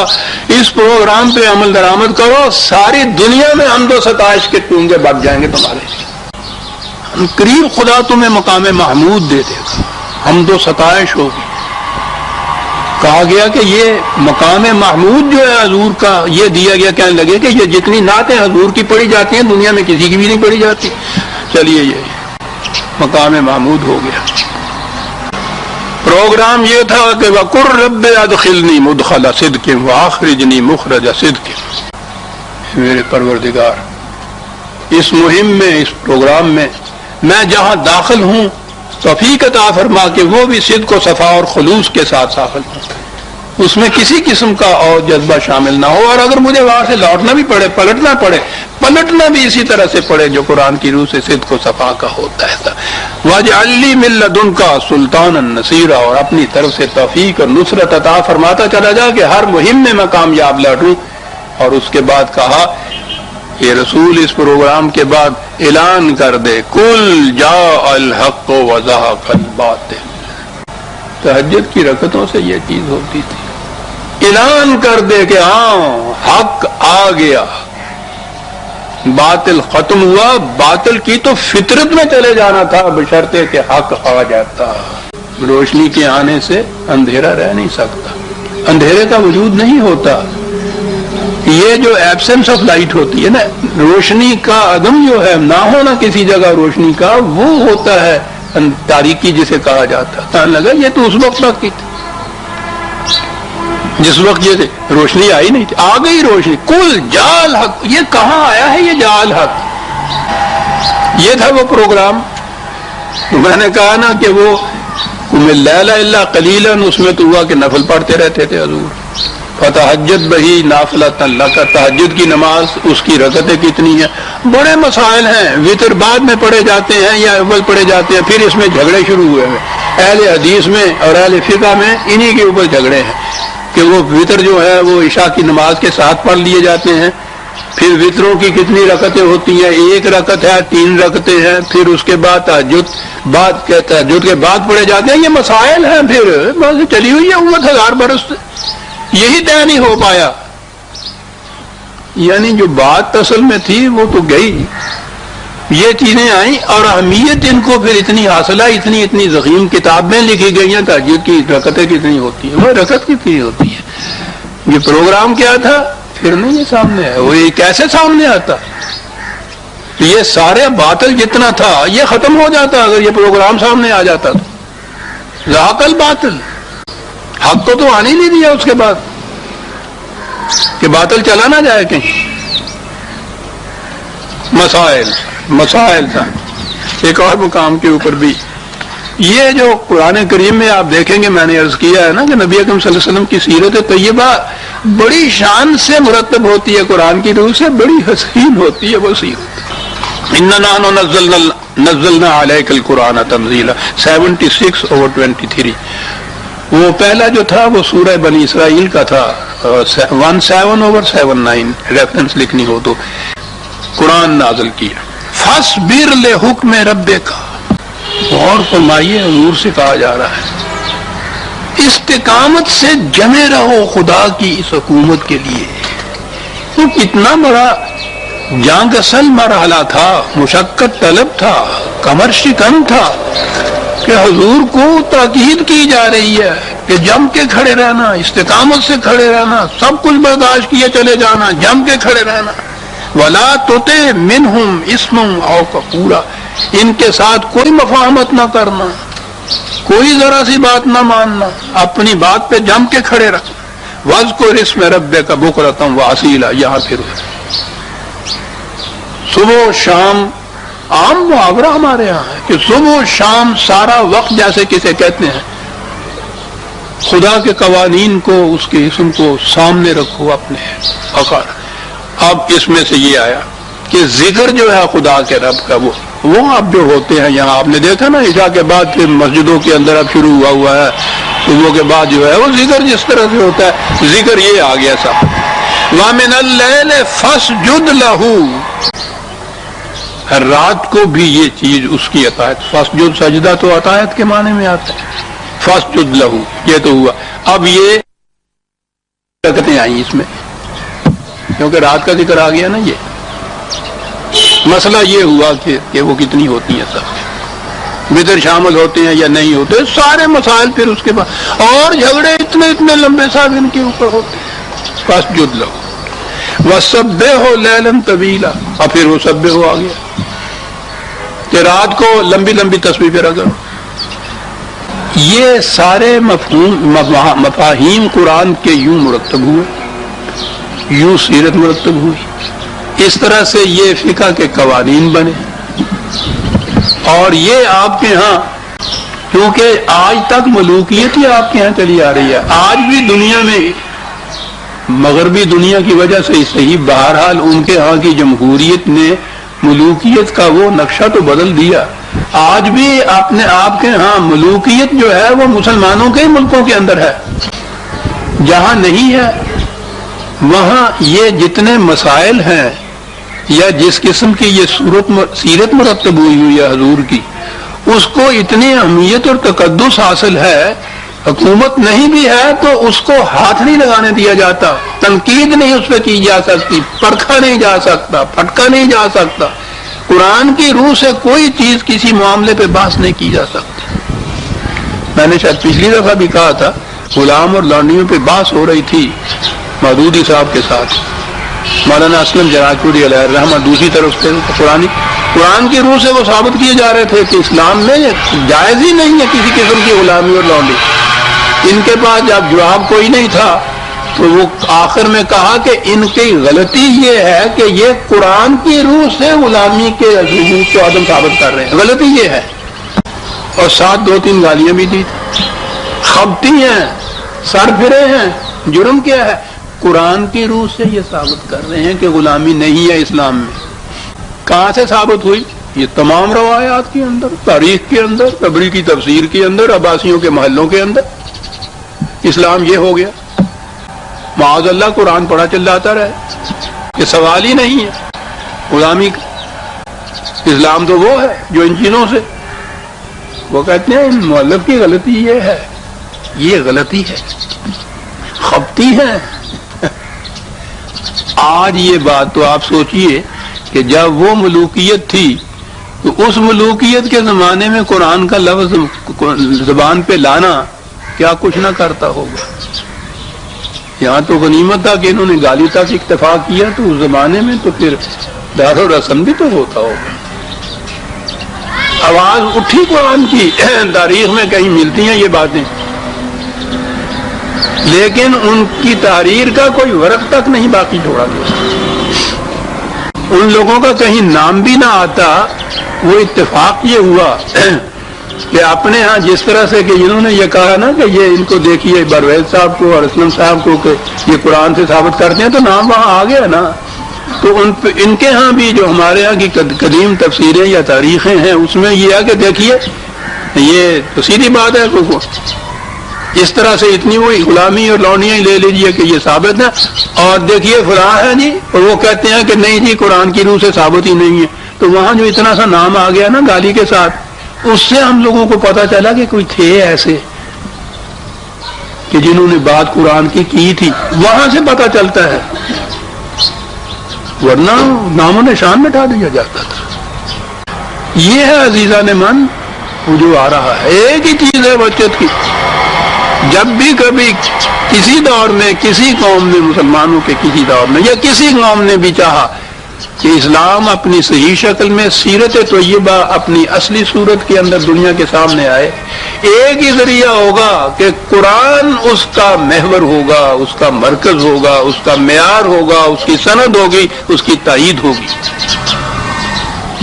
اس پروگرام پہ عمل درآمد کرو، ساری دنیا میں حمد و ستائش کے ٹونگے بک جائیں گے تمہارے، قریب خدا تمہیں مقام محمود دے دے گا، حمد و ستائش ہوگی۔ کہا گیا کہ یہ مقام محمود جو ہے حضور کا، یہ دیا گیا، کہنے لگے کہ یہ جتنی نعتیں حضور کی پڑھی جاتی ہیں دنیا میں کسی کی بھی نہیں پڑھی جاتی، چلیے یہ مقام محمود ہو گیا۔ پروگرام یہ تھا کہ وَقُلْ رَبِّ أَدْخِلْنِي مُدْخَلَ صِدْقٍ وَأَخْرِجْنِي مُخْرَجَ صِدْقٍ، میرے پروردگار اس مہم میں، اس پروگرام میں میں جہاں داخل ہوں توفیق عطا فرما کہ وہ بھی صدق و صفا اور خلوص کے ساتھ داخل ہوں، اس میں کسی قسم کا اور جذبہ شامل نہ ہو، اور اگر مجھے وہاں سے لوٹنا بھی پڑے، پلٹنا بھی اسی طرح سے پڑے جو قرآن کی روح سے صدق و صفا کا ہوتا ہے۔ وَاجْعَلْ لِي مِن لَّدُنْكَ سُلْطَانًا نَصِيرًا، اور اپنی طرف سے توفیق اور نصرت عطا فرماتا چلا جا کہ ہر مہم میں میں کامیاب لوٹوں۔ اور اس کے بعد کہا یہ رسول اس پروگرام کے بعد اعلان کر دے، قُلْ جَاءَ الْحَقُّ وَزَهَقَ الْبَاطِلُ، تہجد کی رکعتوں سے یہ چیز ہوتی تھی، اعلان کر دے کہ ہاں حق آ گیا، باطل ختم ہوا، باطل کی تو فطرت میں چلے جانا تھا بشرطے کہ حق آ جاتا۔ روشنی کے آنے سے اندھیرا رہ نہیں سکتا، اندھیرے کا وجود نہیں ہوتا، یہ جو ایبسنس آف لائٹ ہوتی ہے نا، روشنی کا عدم جو ہے، نہ ہونا کسی جگہ روشنی کا، وہ ہوتا ہے تاریکی جسے کہا جاتا ہے۔ کہنے لگا یہ تو اس وقت تک کی تھی جس وقت یہ روشنی آئی نہیں تھی، آ گئی روشنی۔ قُلْ جَاءَ الْحَقُّ، یہ کہاں آیا ہے یہ جَاءَ الْحَقُّ، یہ تھا وہ پروگرام۔ میں نے کہا نا کہ وہ قُمِ اللَّيْلَ إِلَّا قَلِيلًا، اس میں تو ہوا کہ نفل پڑھتے رہتے تھے حضور۔ فَتَهَجَّدْ بِهِ نَافِلَةً لَكَ، تہجد کی نماز، اس کی رکعتیں کتنی ہیں، بڑے مسائل ہیں، وتر بعد میں پڑھے جاتے ہیں یا اول پڑھے جاتے ہیں، پھر اس میں جھگڑے شروع ہوئے ہیں اہل حدیث میں اور اہل فقہ میں، انہی کے اوپر جھگڑے ہیں کہ وہ وتر جو ہے وہ عشاء کی نماز کے ساتھ پڑھ لیے جاتے ہیں، پھر وتروں کی کتنی رکعتیں ہوتی ہیں، ایک رکعت ہے، 3 رکعتیں ہیں، پھر اس کے بعد تہجد کے بعد پڑھے جاتے ہیں، یہ مسائل ہیں، پھر بس چلی ہوئی ہے امت 1000 برس سے، یہی طے نہیں ہو پایا، یعنی جو بات اصل میں تھی وہ تو گئی، یہ چیزیں آئیں اور اہمیت ان کو پھر اتنی حاصلہ، اتنی ضخیم کتابیں لکھی گئی ہیں تہجد کی رکعتیں کتنی ہوتی ہیں، وہ رکعت کتنی ہوتی ہے، یہ پروگرام کیا تھا پھر نہیں یہ سامنے آیا، وہ یہ کیسے سامنے آتا؟ یہ سارے باطل جتنا تھا یہ ختم ہو جاتا اگر یہ پروگرام سامنے آ جاتا تو ذاق الباطل، حق کو تو آنے نہیں دیا اس کے بعد کہ باطل چلا نہ جائے کہیں۔ مسائل تھا ایک اور مقام کے اوپر بھی، یہ جو قرآن کریم میں آپ دیکھیں گے، میں نے عرض کیا ہے نا کہ نبی اکرم صلی اللہ علیہ وسلم کی سیرت طیبہ بڑی شان سے مرتب ہوتی ہے، قرآن کی روح سے بڑی حسین ہوتی ہے وہ سیرت۔ اِنَّا نَحْنُ نَزَّلْنَا عَلَيْكَ الْقُرْآنَ تَنزِيلًا 76/23۔ وہ پہلا جو تھا وہ سورہ بنی اسرائیل کا تھا 17/79، ریفرنس لکھنی ہو تو قرآن نازل کیا۔ فَاصْبِرْ لِحُکْمِ رَبِّکَ، اور فرمائیے حضور سے کہا جا رہا ہے استقامت سے جمے رہو خدا کی اس حکومت کے لیے۔ وہ کتنا بڑا جان اصل مرحلہ تھا، مشقت طلب تھا، کمر شکن تھا کہ حضور کو تاکید کی جا رہی ہے کہ جم کے کھڑے رہنا، استقامت سے کھڑے رہنا، سب کچھ برداشت کیے چلے جانا، جم کے کھڑے رہنا۔ وَلَا تُطِعْ مِنْهُمْ اسْمًا أَوْ كَفُورًا، ان کے ساتھ کوئی مفاہمت نہ کرنا، کوئی ذرا سی بات نہ ماننا، اپنی بات پہ جم کے کھڑے رکھنا۔ وَاذْكُرِ اسْمَ رَبِّكَ بُكْرَةً وَأَصِيلًا، یہاں پھر صبح و شام عام محاورہ ہمارے یہاں ہے کہ صبح و شام سارا وقت جیسے کسے کہتے ہیں خدا کے قوانین کو، اس کے اسم کو سامنے رکھو اپنے فقر۔ اب اس میں سے یہ آیا کہ ذکر جو ہے خدا کے رب کا وہ اب جو ہوتے ہیں یہاں آپ نے دیکھا نا عشاء کے بعد پھر مسجدوں کے اندر اب شروع ہوا ہے، صبح کے بعد جو ہے وہ ذکر جس طرح سے ہوتا ہے، ذکر یہ آ گیا سب۔ وَمِنَ اللَّيْلِ فَاسْجُدْ لَهُ، ہر رات کو بھی یہ چیز اس کی اطاعت۔ فَاسْجُدْ سجدہ تو اطاعت کے معنی میں آتا ہے، فَاسْجُدْ لَهُ یہ تو ہوا۔ اب یہ برکتیں آئیں اس میں کیونکہ رات کا ذکر آ گیا نا، یہ مسئلہ یہ ہوا کہ وہ کتنی ہوتی ہیں، سب وطر شامل ہوتے ہیں یا نہیں ہوتے، سارے مسائل پھر اس کے بعد، اور جھگڑے اتنے لمبے صاحب ان کے اوپر ہوتے ہیں۔ فَاسْجُدْ لَهُ وَسَبِّحْهُ لَيْلًا طَوِيلًا، اور پھر وہ سبح آ گیا کہ رات کو لمبی لمبی تسبیح پھر اگر یہ سارے مفاہیم قرآن کے یوں مرتب ہوئے، یوں سیرت مرتب ہوئی، اس طرح سے یہ فقہ کے قوانین بنے۔ اور یہ آپ کے ہاں کیونکہ آج تک ملوکیت ہی آپ کے ہاں چلی آ رہی ہے، آج بھی دنیا میں مغربی دنیا کی وجہ سے صحیح، بہرحال ان کے ہاں کی جمہوریت نے ملوکیت کا وہ نقشہ تو بدل دیا۔ آج بھی اپنے آپ کے ہاں ملوکیت جو ہے وہ مسلمانوں کے ملکوں کے اندر ہے، جہاں نہیں ہے وہاں یہ جتنے مسائل ہیں یا جس قسم کی یہ سیرت مرتب ہوئی ہے حضور کی، اس کو اتنی اہمیت اور تقدس حاصل ہے، حکومت نہیں بھی ہے تو اس کو ہاتھ نہیں لگانے دیا جاتا، تنقید نہیں اس پہ کی جا سکتی، پرکھا نہیں جا سکتا، پھٹکا نہیں جا سکتا، قرآن کی روح سے کوئی چیز کسی معاملے پہ بحث نہیں کی جا سکتی۔ میں نے شاید پچھلی دفعہ بھی کہا تھا، غلام اور لانڈیوں پہ بحث ہو رہی تھی مودودی صاحب کے ساتھ، مولانا اسلم جراج پوری علیہ الرحمہ دوسری طرف سے قرآن کی روح سے وہ ثابت کیے جا رہے تھے کہ اسلام میں جائز ہی نہیں ہے کسی قسم کی غلامی اور لانڈی۔ ان کے پاس جب جواب کوئی نہیں تھا تو وہ آخر میں کہا کہ ان کی غلطی یہ ہے کہ یہ قرآن کی روح سے غلامی کے ثبوت کو عدم ثابت کر رہے ہیں، غلطی یہ ہے، اور ساتھ 2-3 گالیاں بھی دی تھی، خبتی ہیں، سر پھرے ہیں، جرم کیا ہے؟ قرآن کی روح سے یہ ثابت کر رہے ہیں کہ غلامی نہیں ہے اسلام میں۔ کہاں سے ثابت ہوئی؟ یہ تمام روایات کے اندر، تاریخ کے اندر، طبری کی تفسیر کے اندر، عباسیوں کے محلوں کے اندر۔ اسلام یہ ہو گیا، معاذ اللہ قرآن پڑھا چل جاتا رہے، یہ سوال ہی نہیں ہے غلامی کا۔ اسلام تو وہ ہے جو ان چیزوں سے، وہ کہتے ہیں مؤلف کی غلطی یہ ہے، یہ غلطی ہے، خبتی ہیں۔ آج یہ بات تو آپ سوچئے کہ جب وہ ملوکیت تھی تو اس ملوکیت کے زمانے میں قرآن کا لفظ زبان پہ لانا کیا کچھ نہ کرتا ہوگا. یہاں تو غنیمت تھا کہ انہوں نے گالی تک اکتفا کیا، تو اس زمانے میں تو پھر دار و رسم بھی تو ہوتا ہوگا. آواز اٹھی قرآن کی، تاریخ میں کہیں ملتی ہیں یہ باتیں، لیکن ان کی تحریر کا کوئی ورق تک نہیں باقی چھوڑا گیا. ان لوگوں کا کہیں نام بھی نہ آتا. وہ اتفاق یہ ہوا کہ اپنے ہاں جس طرح سے کہ انہوں نے یہ کہا نا کہ یہ ان کو دیکھیے برویز صاحب کو اور اسلم صاحب کو کہ یہ قرآن سے ثابت کرتے ہیں، تو نام وہاں آ گیا نا. تو ان کے ہاں بھی جو ہمارے ہاں کی قدیم تفسیریں یا تاریخیں ہیں اس میں یہ ہے کہ دیکھیے یہ تو سیدھی بات ہے، اس طرح سے اتنی وہی غلامی اور لونیاں لے لیجیے کہ یہ ثابت ہے، اور دیکھیے فلاں ہے جی، اور وہ کہتے ہیں کہ نہیں جی قرآن کی روح سے ثابت ہی نہیں ہے. تو وہاں جو اتنا سا نام آ گیا نا گالی کے ساتھ، اس سے ہم لوگوں کو پتا چلا کہ کوئی تھے ایسے کہ جنہوں نے بات قرآن کی تھی. وہاں سے پتا چلتا ہے، ورنہ نام و نشان مٹا دیا جاتا تھا. یہ ہے عزیزان من وہ جو آ رہا ہے. ایک ہی چیز ہے بچت کی. جب بھی کبھی کسی دور میں کسی قوم نے، مسلمانوں کے کسی دور میں یا کسی قوم نے بھی چاہا کہ اسلام اپنی صحیح شکل میں سیرت طیبہ اپنی اصلی صورت کے اندر دنیا کے سامنے آئے، ایک ہی ذریعہ ہوگا کہ قرآن اس کا محور ہوگا، اس کا مرکز ہوگا، اس کا معیار ہوگا، اس کی سند ہوگی، اس کی تائید ہوگی.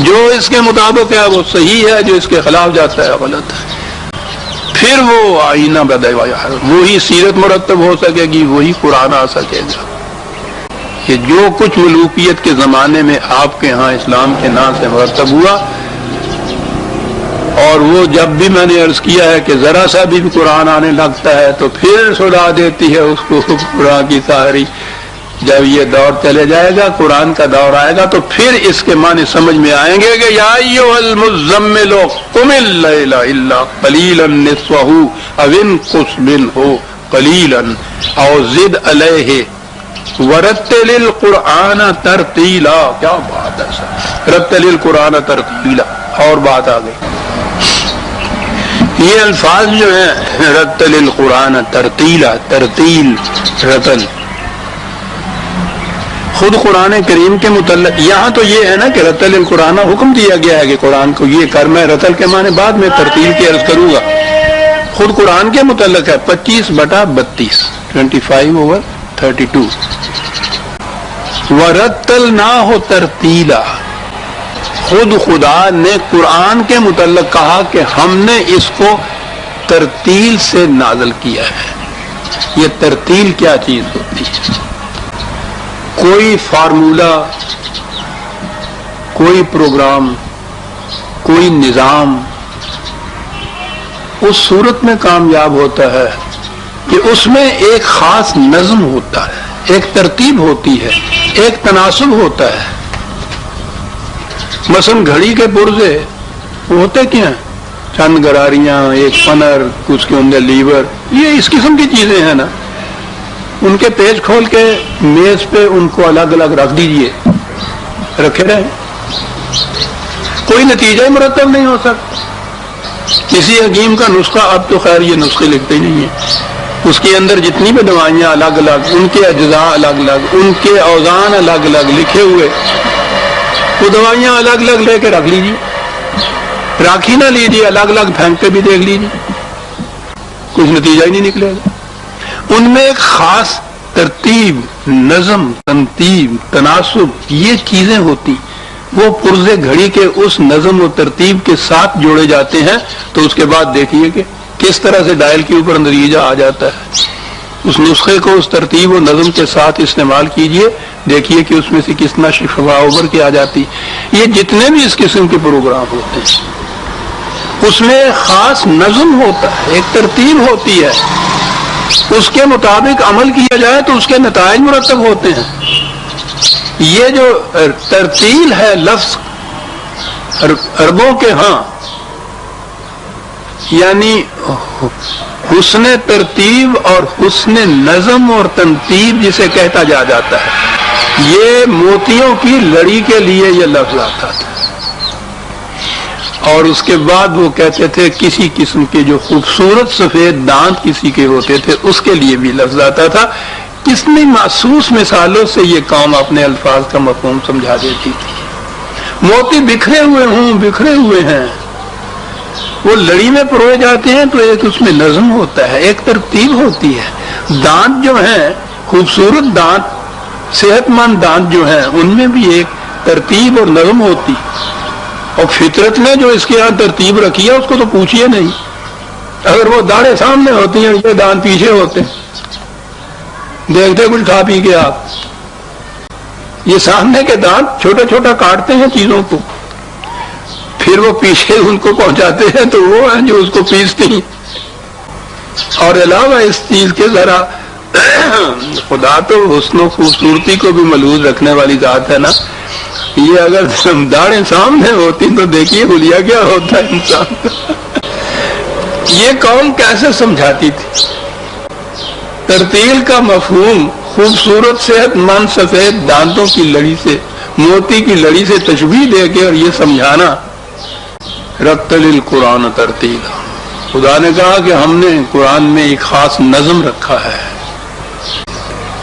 جو اس کے مطابق ہے وہ صحیح ہے، جو اس کے خلاف جاتا ہے غلط ہے. پھر وہ آئینہ بدلے گا، وہی سیرت مرتب ہو سکے گی، وہی قرآن آ سکے گا. کہ جو کچھ ملوکیت کے زمانے میں آپ کے ہاں اسلام کے نام سے مرتب ہوا، اور وہ جب بھی میں نے عرض کیا ہے کہ ذرا سا بھی قرآن آنے لگتا ہے تو پھر سلا دیتی ہے اس کو قرآن کی ساری. جب یہ دور چلے جائے گا، قرآن کا دور آئے گا، تو پھر اس کے معنی سمجھ میں آئیں گے کہ یا ایھا المزمل قم اللیل الا قلیلا نصفہ او انقص منہ قلیلا او زد علیہ ورتل القرآن ترتیلا. کیا بات ہے سر، رتل القرآن ترتیلا. اور بات آ گئی. یہ الفاظ جو ہیں رتل القرآن ترتیلا، ترتیل، رتل، خود قرآن کریم کے متعلق یہاں تو یہ ہے نا کہ رتل القرآن حکم دیا گیا ہے کہ قرآن کو یہ کر. میں رتل کے معنی بعد میں ترتیل کی عرض کروں گا. خود قرآن کے متعلق ہے 25/32، 25/32. ورتل نہ ہو ترتیلا. خود خدا نے قرآن کے متعلق کہا کہ ہم نے اس کو ترتیل سے نازل کیا ہے. یہ ترتیل کیا چیز ہوتی ہے؟ کوئی فارمولہ، کوئی پروگرام، کوئی نظام اس صورت میں کامیاب ہوتا ہے کہ اس میں ایک خاص نظم ہوتا ہے، ایک ترتیب ہوتی ہے، ایک تناسب ہوتا ہے. مثلا گھڑی کے پرزے ہوتے کیا ہیں؟ چند گراریاں، ایک پنر، اس کے اندر لیور، یہ اس قسم کی چیزیں ہیں نا. ان کے پیج کھول کے میز پہ ان کو الگ الگ رکھ دیجئے، رکھے رہیں، کوئی نتیجہ مرتب نہیں ہو سکتا. کسی حکیم کا نسخہ، اب تو خیر یہ نسخے لکھتے ہی نہیں ہیں، اس کے اندر جتنی بھی دوائیاں الگ الگ، ان کے اجزاء الگ الگ، ان کے اوزان الگ الگ لکھے ہوئے، وہ دوائیاں الگ الگ لے کے رکھ لیجیے، رکھ ہی نہ لیجیے، الگ الگ پھینک کے بھی دیکھ لیجیے، کچھ نتیجہ ہی نہیں نکلے گا. ان میں ایک خاص ترتیب، نظم، ترتیب، تناسب، یہ چیزیں ہوتی. وہ پرزے گھڑی کے اس نظم و ترتیب کے ساتھ جوڑے جاتے ہیں. تو اس کے بعد دیکھیے کہ کس طرح سے ڈائل کے اوپر نتیجہ آ جاتا ہے. اس نسخے کو اس ترتیب و نظم کے ساتھ استعمال کیجئے، دیکھیے کہ اس میں سے کتنا شفا ابھر کے آ جاتی. یہ جتنے بھی اس قسم کے پروگرام ہوتے ہیں اس میں خاص نظم ہوتا ہے، ایک ترتیب ہوتی ہے، اس کے مطابق عمل کیا جائے تو اس کے نتائج مرتب ہوتے ہیں. یہ جو ترتیل ہے لفظ عربوں کے ہاں یعنی حسن ترتیب اور حسن نظم اور ترتیب جسے کہتا جاتا ہے، یہ موتیوں کی لڑی کے لیے یہ لفظ آتا تھا، اور اس کے بعد وہ کہتے تھے کسی قسم کے جو خوبصورت سفید دانت کسی کے ہوتے تھے اس کے لیے بھی لفظ آتا تھا۔ کتنی محسوس مثالوں سے یہ قوم اپنے الفاظ کا مفہوم سمجھا دیتی تھی۔ موتی بکھرے ہوئے ہوں، بکھرے ہوئے ہیں، وہ لڑی میں پروئے جاتے ہیں تو ایک اس میں نظم ہوتا ہے، ایک ترتیب ہوتی ہے۔ دانت جو ہیں، خوبصورت دانت، صحت مند دانت جو ہیں، ان میں بھی ایک ترتیب اور نظم ہوتی، اور فطرت نے جو اس کے یہاں ترتیب رکھی ہے اس کو تو پوچھئے نہیں۔ اگر وہ داڑھیں سامنے ہوتی ہیں، یہ دانت پیچھے ہوتے ہیں، دیکھتے کچھ کھا پی کے آپ، یہ سامنے کے دانت چھوٹا چھوٹا کاٹتے ہیں چیزوں کو، پھر وہ پیچھے ان کو پہنچاتے ہیں تو وہ ہیں جو اس کو پیستے ہیں۔ اور علاوہ اس چیز کے ذرا خدا تو حسن و خوبصورتی کو بھی ملحوظ رکھنے والی ذات ہے نا، یہ اگر داڑھیں سامنے ہوتی تو دیکھیے حلیہ کیا ہوتا ہے انسان کا۔ یہ قوم کیسے سمجھاتی تھی ترتیل کا مفہوم؟ خوبصورت صحت مند سفید دانتوں کی لڑی سے، موتی کی لڑی سے تشبیہ دے کے اور یہ سمجھانا، رتل القرآن ترتیلا۔ خدا نے کہا کہ ہم نے قرآن میں ایک خاص نظم رکھا ہے،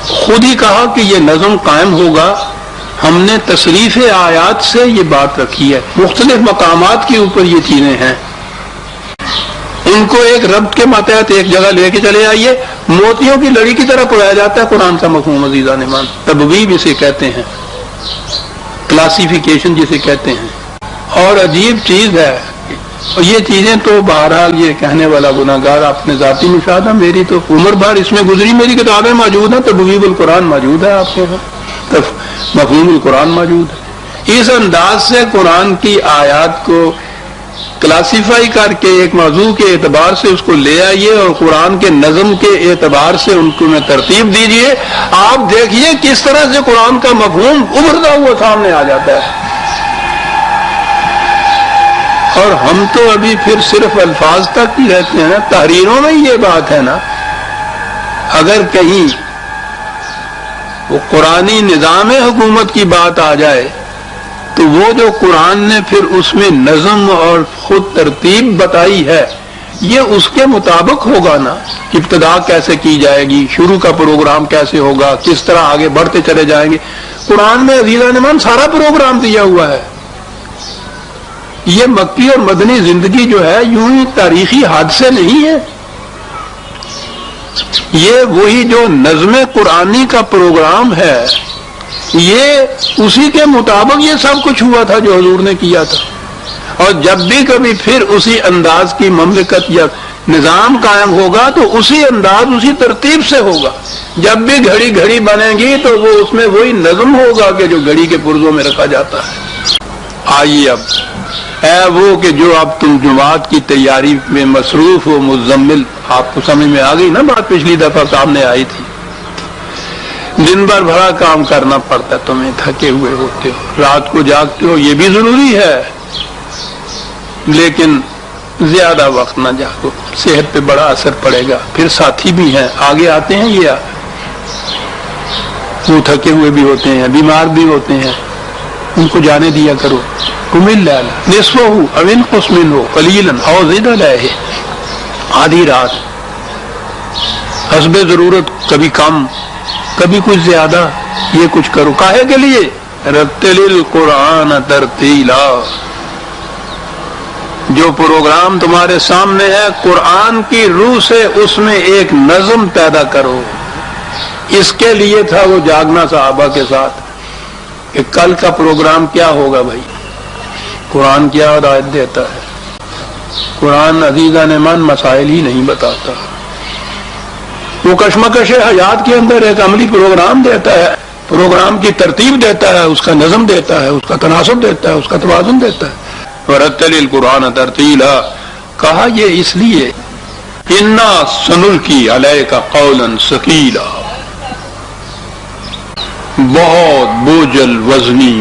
خود ہی کہا کہ یہ نظم قائم ہوگا۔ ہم نے تصریف آیات سے یہ بات رکھی ہے، مختلف مقامات کے اوپر یہ چیزیں ہیں، ان کو ایک ربط کے ماتحت ایک جگہ لے کے چلے آئیے۔ موتیوں کی لڑی کی طرح پڑھایا جاتا ہے قرآن کا مفہوم عزیزان ایمان، تبویب اسے کہتے ہیں، کلاسیفیکیشن جسے کہتے ہیں۔ اور عجیب چیز ہے، اور یہ چیزیں تو بہرحال یہ کہنے والا گناہگار اپنے ذاتی مشاہدہ، میری تو عمر بھر اس میں گزری، میری کتابیں موجود ہیں، تبویب القرآن موجود ہے آپ کے یہاں، مفہوم القرآن موجود ہے۔ اس انداز سے قرآن کی آیات کو کلاسیفائی کر کے ایک موضوع کے اعتبار سے اس کو لے آئیے اور قرآن کے نظم کے اعتبار سے ان کو میں ترتیب دیجئے، آپ دیکھیے کس طرح سے قرآن کا مفہوم ابھرتا ہوا سامنے آ جاتا ہے۔ اور ہم تو ابھی پھر صرف الفاظ تک ہی رہتے ہیں نا، تحریروں میں یہ بات ہے نا، اگر کہیں وہ قرآنی نظام حکومت کی بات آ جائے تو وہ جو قرآن نے پھر اس میں نظم اور خود ترتیب بتائی ہے یہ اس کے مطابق ہوگا نا، ابتدا کیسے کی جائے گی، شروع کا پروگرام کیسے ہوگا، کس طرح آگے بڑھتے چلے جائیں گے۔ قرآن میں عزیزان ایمان سارا پروگرام دیا ہوا ہے۔ یہ مکی اور مدنی زندگی جو ہے یوں ہی تاریخی حادثے نہیں ہے، یہ وہی جو نظم قرآنی کا پروگرام ہے، یہ اسی کے مطابق یہ سب کچھ ہوا تھا جو حضور نے کیا تھا۔ اور جب بھی کبھی پھر اسی انداز کی مملکت یا نظام قائم ہوگا تو اسی انداز اسی ترتیب سے ہوگا۔ جب بھی گھڑی گھڑی بنے گی تو وہ اس میں وہی نظم ہوگا کہ جو گھڑی کے پرزوں میں رکھا جاتا ہے۔ آئیے اب اے وہ کہ جو اب تم جماعت کی تیاری میں مصروف ہو مزمل، آپ کو سمجھ میں آ گئی نا بات، پچھلی دفعہ سامنے آئی تھی۔ دن بھر بڑا کام کرنا پڑتا ہے، تمہیں تھکے ہوئے ہوتے ہو، رات کو جاگتے ہو، یہ بھی ضروری ہے، لیکن زیادہ وقت نہ جاگو، صحت پہ بڑا اثر پڑے گا۔ پھر ساتھی بھی ہیں آگے آتے ہیں، یہ وہ تھکے ہوئے بھی ہوتے ہیں، بیمار بھی ہوتے ہیں، ان کو جانے دیا کرو۔ قم اللیل نصفہ او انقص منہ قلیلا او زد علیہ، آدھی رات حسب ضرورت، کبھی کم کبھی کچھ زیادہ، یہ کچھ کرو۔ کاہے کے لیے؟ رتل القرآن ترتیلا، جو پروگرام تمہارے سامنے ہے قرآن کی روح سے اس میں ایک نظم پیدا کرو۔ اس کے لیے تھا وہ جاگنا صحابہ کے ساتھ کہ کل کا پروگرام کیا ہوگا بھائی۔ قرآن کیا ہدایت دیتا ہے؟ قرآن عزیزان ایمان مسائل ہی نہیں بتاتا، وہ کشمکش حیات کے اندر ایک عملی پروگرام دیتا ہے، پروگرام کی ترتیب دیتا ہے، اس کا نظم دیتا ہے، اس کا تناسب دیتا ہے، اس کا توازن دیتا ہے۔ ورتل القرآن ترتیلا، کہا یہ اس لیے انا سنلقی علیک قولا ثقیلا، بہت بوجھل وزنی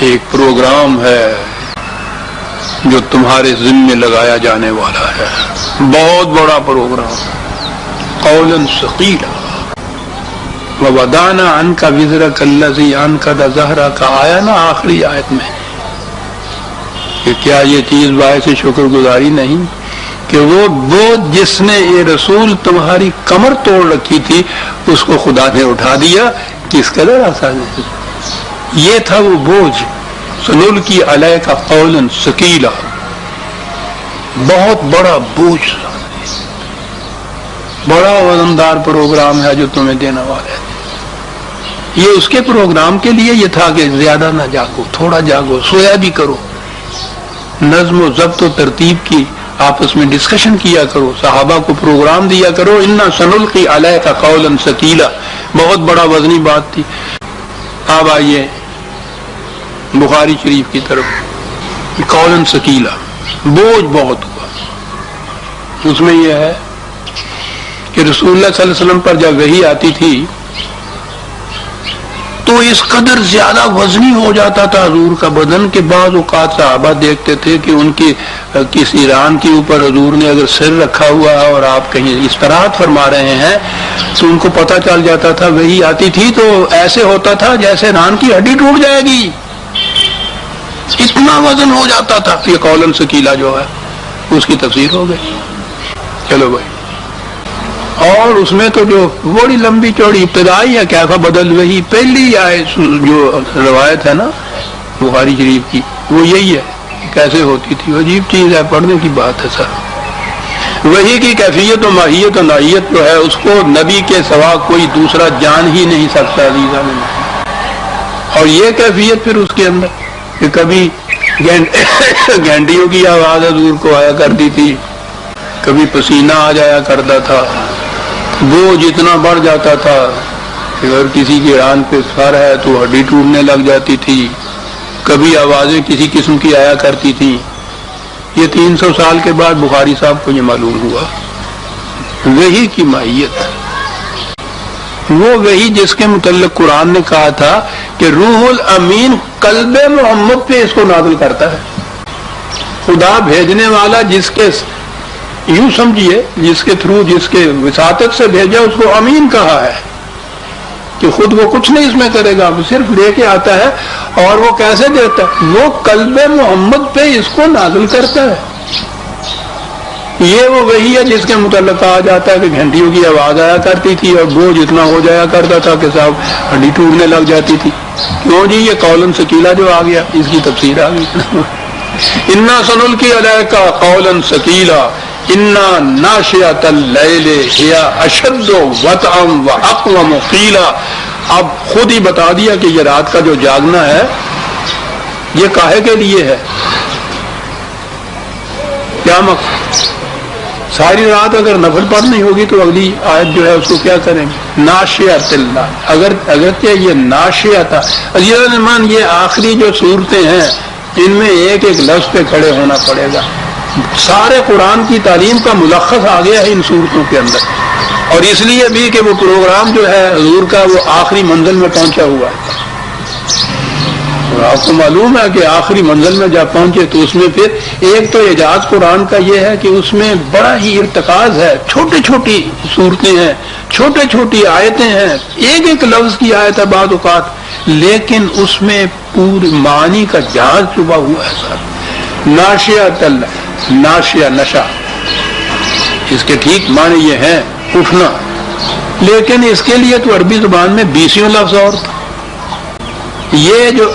ایک پروگرام ہے جو تمہارے ذمے لگایا جانے والا ہے، بہت بڑا پروگرام، قولا ثقیلا۔ وَوَضَعْنَا عَنْكَ وِزْرَكَ الَّذِي أَنْقَضَ ظَهْرَكَ آیا نا آخری آیت میں کہ کیا یہ چیز باعث شکر گزاری نہیں کہ وہ بوجھ جس نے یہ رسول تمہاری کمر توڑ رکھی تھی اس کو خدا نے اٹھا دیا. کس قدر آسان ہے یہ تھا وہ بوجھ. سنلقی علیک قولا ثقیلا، بہت بڑا بوجھ، بڑا وزندار پروگرام ہے جو تمہیں دینے والا ہے. یہ اس کے پروگرام کے لیے یہ تھا کہ زیادہ نہ جاگو، تھوڑا جاگو، سویا بھی کرو، نظم و ضبط و ترتیب کی آپس میں ڈسکشن کیا کرو، صحابہ کو پروگرام دیا کرو. انا سنلقی علیک قولا ثقیلا، بہت بڑا وزنی بات تھی. اب آئیے بخاری شریف کی طرف. قولا ثقیلا، بوجھ بہت ہوا. اس میں یہ ہے کہ رسول اللہ صلی اللہ علیہ وسلم پر جب وحی آتی تھی تو اس قدر زیادہ وزنی ہو جاتا تھا حضور کا بدن کہ بعض اوقات صحابہ دیکھتے تھے کہ ان کی کسی ران کے اوپر حضور نے اگر سر رکھا ہوا ہے اور آپ کہیں استراحت فرما رہے ہیں تو ان کو پتہ چل جاتا تھا. وہی آتی تھی تو ایسے ہوتا تھا جیسے ران کی ہڈی ٹوٹ جائے گی، اتنا وزن ہو جاتا تھا. یہ قولاً ثقیلا جو ہے اس کی تفسیر ہو گئی. چلو بھائی، اور اس میں تو جو بڑی لمبی چوڑی ابتدائی ہے کیفا بدل وہی پہلی آیت جو روایت ہے نا بخاری شریف کی وہ یہی ہے کیسے ہوتی تھی. عجیب چیز ہے، پڑھنے کی بات ہے سر. وہی کی کیفیت و ماہیت و نوعیت جو ہے اس کو نبی کے سوا کوئی دوسرا جان ہی نہیں سکتا عزیزا نے. اور یہ کیفیت پھر اس کے اندر کہ کبھی گھنٹیوں کی آواز حضور کو آیا کرتی تھی، کبھی پسینہ آ جایا کرتا تھا، بوجھ اتنا بڑھ جاتا تھا کہ اگر کسی کی ران پہ سر ہے تو ہڈی ٹوٹنے لگ جاتی تھی، کبھی آوازیں کسی قسم کی آیا کرتی تھیں. یہ 300 سال کے بعد بخاری صاحب کو یہ معلوم ہوا. وحی کی ماہیت، وہ وحی جس کے متعلق قرآن نے کہا تھا کہ روح الامین قلب محمد پہ اس کو نازل کرتا ہے. خدا بھیجنے والا جس کے یوں سمجھیے جس کے تھرو جس کے وساطت سے بھیجا اس کو امین کہا ہے کہ خود وہ کچھ نہیں اس میں کرے گا، وہ صرف لے کے آتا ہے. اور وہ کیسے دیتا ہے؟ وہ قلب محمد پہ اس کو نازل کرتا ہے. یہ وہ وہی ہے جس کے متعلق کہا جاتا ہے کہ گھنٹیوں کی آواز آیا کرتی تھی اور بوجھ اتنا ہو جایا کرتا تھا کہ صاحب ہڈی ٹوٹنے لگ جاتی تھی. کیوں جی؟ یہ قولاً ثقیلا جو آ گیا اس کی تفسیر آ گئی. انا سنلقی علیک قولا ثقیلا انا ناشئۃ اللیل ہی اشد وطئا واقوم قیلا. اب خود ہی بتا دیا کہ یہ رات کا جو جاگنا ہے یہ کاہے کے لیے ہے، کیا مقصد؟ ساری رات اگر نفل پڑھنی ہوگی تو اگلی آیت جو ہے اس کو کیا کریں گے؟ ناشئۃ اللہ. اگرچہ یہ ناشئۃ عزیزان، یہ آخری جو صورتیں ہیں ان میں ایک ایک لفظ پہ کھڑے ہونا پڑے گا. سارے قرآن کی تعلیم کا ملخص آ گیا ہے ان صورتوں کے اندر. اور اس لیے بھی کہ وہ پروگرام جو ہے حضور کا وہ آخری منزل میں پہنچا ہوا ہے. اور آپ کو معلوم ہے کہ آخری منزل میں جب پہنچے تو اس میں پھر ایک تو اعجاز قرآن کا یہ ہے کہ اس میں بڑا ہی ارتکاز ہے. چھوٹی چھوٹی صورتیں ہیں، چھوٹی چھوٹی آیتیں ہیں، ایک ایک لفظ کی آیت ہے بعض اوقات، لیکن اس میں پوری معانی کا جہاز چھپا ہوا ہے. سر ناشئۃ اللہ، ناشیہ نشا، اس کے ٹھیک معنی یہ ہیں اٹھنا، لیکن اس کے لیے تو عربی زبان میں 20 لفظ اور تھا. یہ جو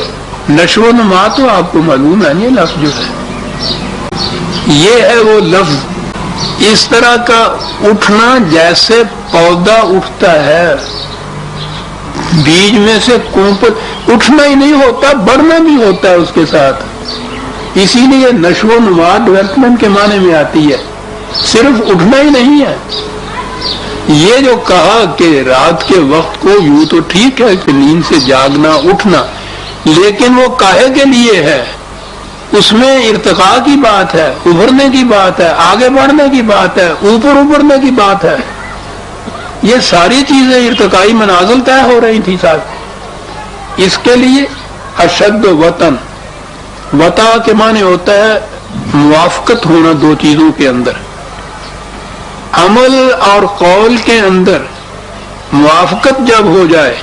نشو و نما تو آپ کو معلوم ہے، یہ لفظ جو ہے یہ ہے وہ لفظ اس طرح کا اٹھنا جیسے پودا اٹھتا ہے، بیج میں سے کونپل اٹھنا ہی نہیں ہوتا، بڑھنا بھی ہوتا ہے اس کے ساتھ. اسی لیے نشو و نما ڈیولپمنٹ کے معنی میں آتی ہے، صرف اٹھنا ہی نہیں ہے. یہ جو کہا کہ رات کے وقت کو یوں تو ٹھیک ہے کہ نیند سے جاگنا اٹھنا، لیکن وہ کاہے کے لیے ہے؟ اس میں ارتقاء کی بات ہے، ابھرنے کی بات ہے، آگے بڑھنے کی بات ہے، اوپر ابھرنے کی بات ہے. یہ ساری چیزیں ارتقائی منازل طے ہو رہی تھی صاحب. اس کے لیے اشد وطن، وطا کے معنی ہوتا ہے موافقت ہونا دو چیزوں کے اندر، عمل اور قول کے اندر موافقت جب ہو جائے،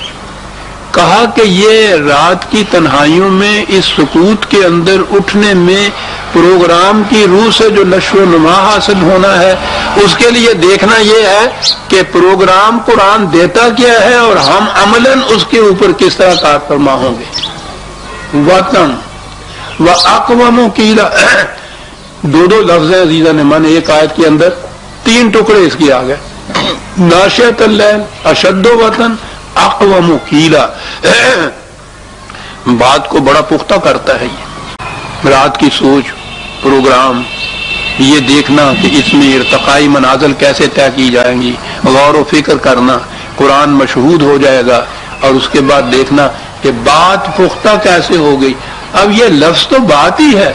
کہا کہ یہ رات کی تنہائیوں میں اس سکوت کے اندر اٹھنے میں پروگرام کی روح سے جو نشو و نما حاصل ہونا ہے، اس کے لیے دیکھنا یہ ہے کہ پروگرام قرآن دیتا کیا ہے اور ہم عملاً اس کے اوپر کس طرح کار فرما ہوں گے۔ وطن و اقوام قیلا، دو لفظ ہیں عزیزہ نے من، ایک آیت کے اندر 3 ٹکڑے اس کے آ گئے، ناشئۃ اللیل، اشد وطن، اقوام قیلا۔ بات کو بڑا پختہ کرتا ہے یہ، رات کی سوچ، پروگرام، یہ دیکھنا کہ اس میں ارتقائی منازل کیسے طے کی جائیں گی، غور و فکر کرنا، قرآن مشہود ہو جائے گا، اور اس کے بعد دیکھنا کہ بات پختہ کیسے ہو گئی۔ اب یہ لفظ تو بات ہی ہے،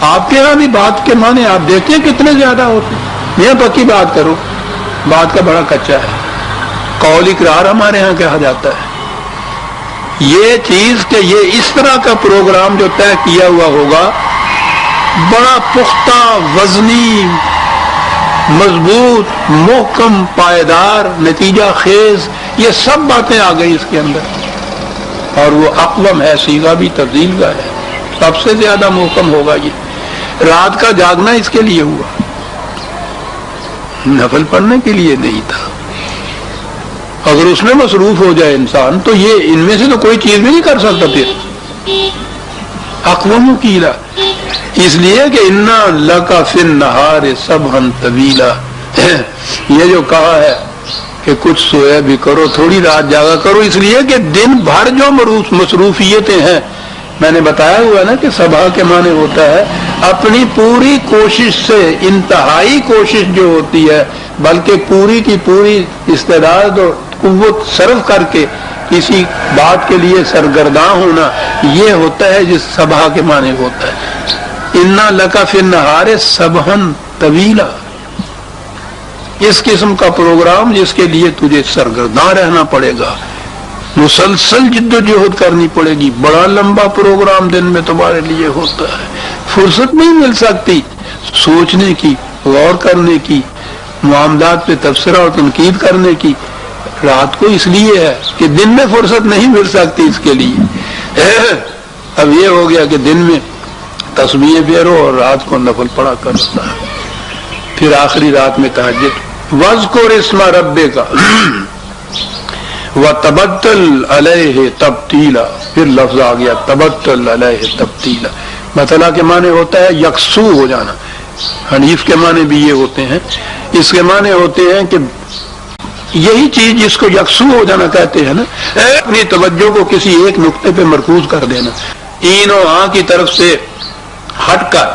آپ کے یہاں بھی بات کے معنی آپ دیکھتے ہیں کتنے زیادہ ہوتے ہیں۔ یہ پکی بات کرو، بات کا بڑا کچا ہے، قول اقرار ہمارے ہاں کہا جاتا ہے۔ یہ چیز کہ یہ اس طرح کا پروگرام جو طے کیا ہوا ہوگا، بڑا پختہ، وزنی، مضبوط، محکم، پائیدار، نتیجہ خیز، یہ سب باتیں آ گئی اس کے اندر، اور وہ اقوم ہے، صیغہ بھی تبدیل کا ہے، سب سے زیادہ محکم ہوگا۔ یہ رات کا جاگنا اس کے لیے ہوا، نفل پڑھنے کے لیے نہیں تھا۔ اگر اس میں مصروف ہو جائے انسان تو یہ ان میں سے تو کوئی چیز بھی نہیں کر سکتا پھر۔ اقوام قیلا، اس لیے کہ انا لکا فی النہار سبحا طویلا، یہ جو کہا ہے کہ کچھ سویا بھی کرو، تھوڑی رات جاگا کرو، اس لیے کہ دن بھر جو مصروفیتیں ہیں، میں نے بتایا ہوا نا کہ صبح کے معنی ہوتا ہے اپنی پوری کوشش سے، انتہائی کوشش جو ہوتی ہے، بلکہ پوری کی پوری استعداد اور قوت صرف کر کے کسی بات کے لیے سرگرداں ہونا، یہ ہوتا ہے جس صبح کے معنی ہوتا ہے۔ انا لکا فی النہار سبحا طویلا، اس قسم کا پروگرام جس کے لیے تجھے سرگرداں رہنا پڑے گا، مسلسل جد و جہد کرنی پڑے گی، بڑا لمبا پروگرام دن میں تمہارے لیے ہوتا ہے، فرصت نہیں مل سکتی سوچنے کی، غور کرنے کی، معاملات پہ تبصرہ اور تنقید کرنے کی۔ رات کو اس لیے ہے کہ دن میں فرصت نہیں مل سکتی اس کے لیے۔ اب یہ ہو گیا کہ دن میں تسبیح پھیرو اور رات کو نفل پڑھا کرتا ہے، پھر آخری رات میں تہجد۔ وَاذْكُرِ اسْمَ رَبِّكَ وَتَبَتَّلْ عَلَيْهِ تَبْتِيلًا، پھر لفظ آ گیا تبتل علیہ تبتیلا۔ مثلا کے معنی ہوتا ہے یکسو ہو جانا، حنیف کے معنی بھی یہ ہوتے ہیں، اس کے معنی ہوتے ہیں کہ یہی چیز جس کو یکسو ہو جانا کہتے ہیں نا، اپنی توجہ کو کسی ایک نقطے پہ مرکوز کر دینا، این و آن کی طرف سے ہٹ کر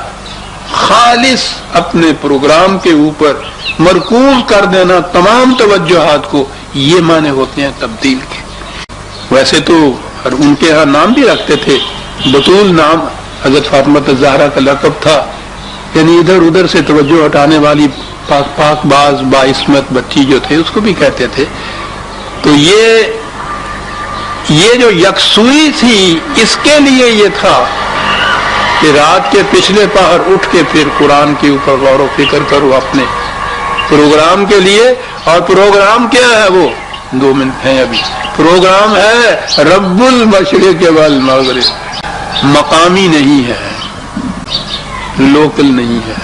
خالص اپنے پروگرام کے اوپر مرکوز کر دینا تمام توجہات کو، یہ معنی ہوتے ہیں تبدیل کے۔ ویسے تو ان کے ہاں نام بھی رکھتے تھے، بطول نام حضرت فاطمہ الزہرا کا لقب تھا، یعنی ادھر ادھر سے توجہ ہٹانے والی پاک پاک باز باعصمت بچی جو تھے اس کو بھی کہتے تھے۔ تو یہ جو یکسوئی تھی اس کے لیے یہ تھا کہ رات کے پچھلے پہر اٹھ کے پھر قرآن کے اوپر غور و فکر کرو اپنے پروگرام کے لیے۔ اور پروگرام کیا ہے؟ وہ 2 منٹ ہیں ابھی۔ پروگرام ہے رب المشرق والمغرب، مقامی نہیں ہے، لوکل نہیں ہے۔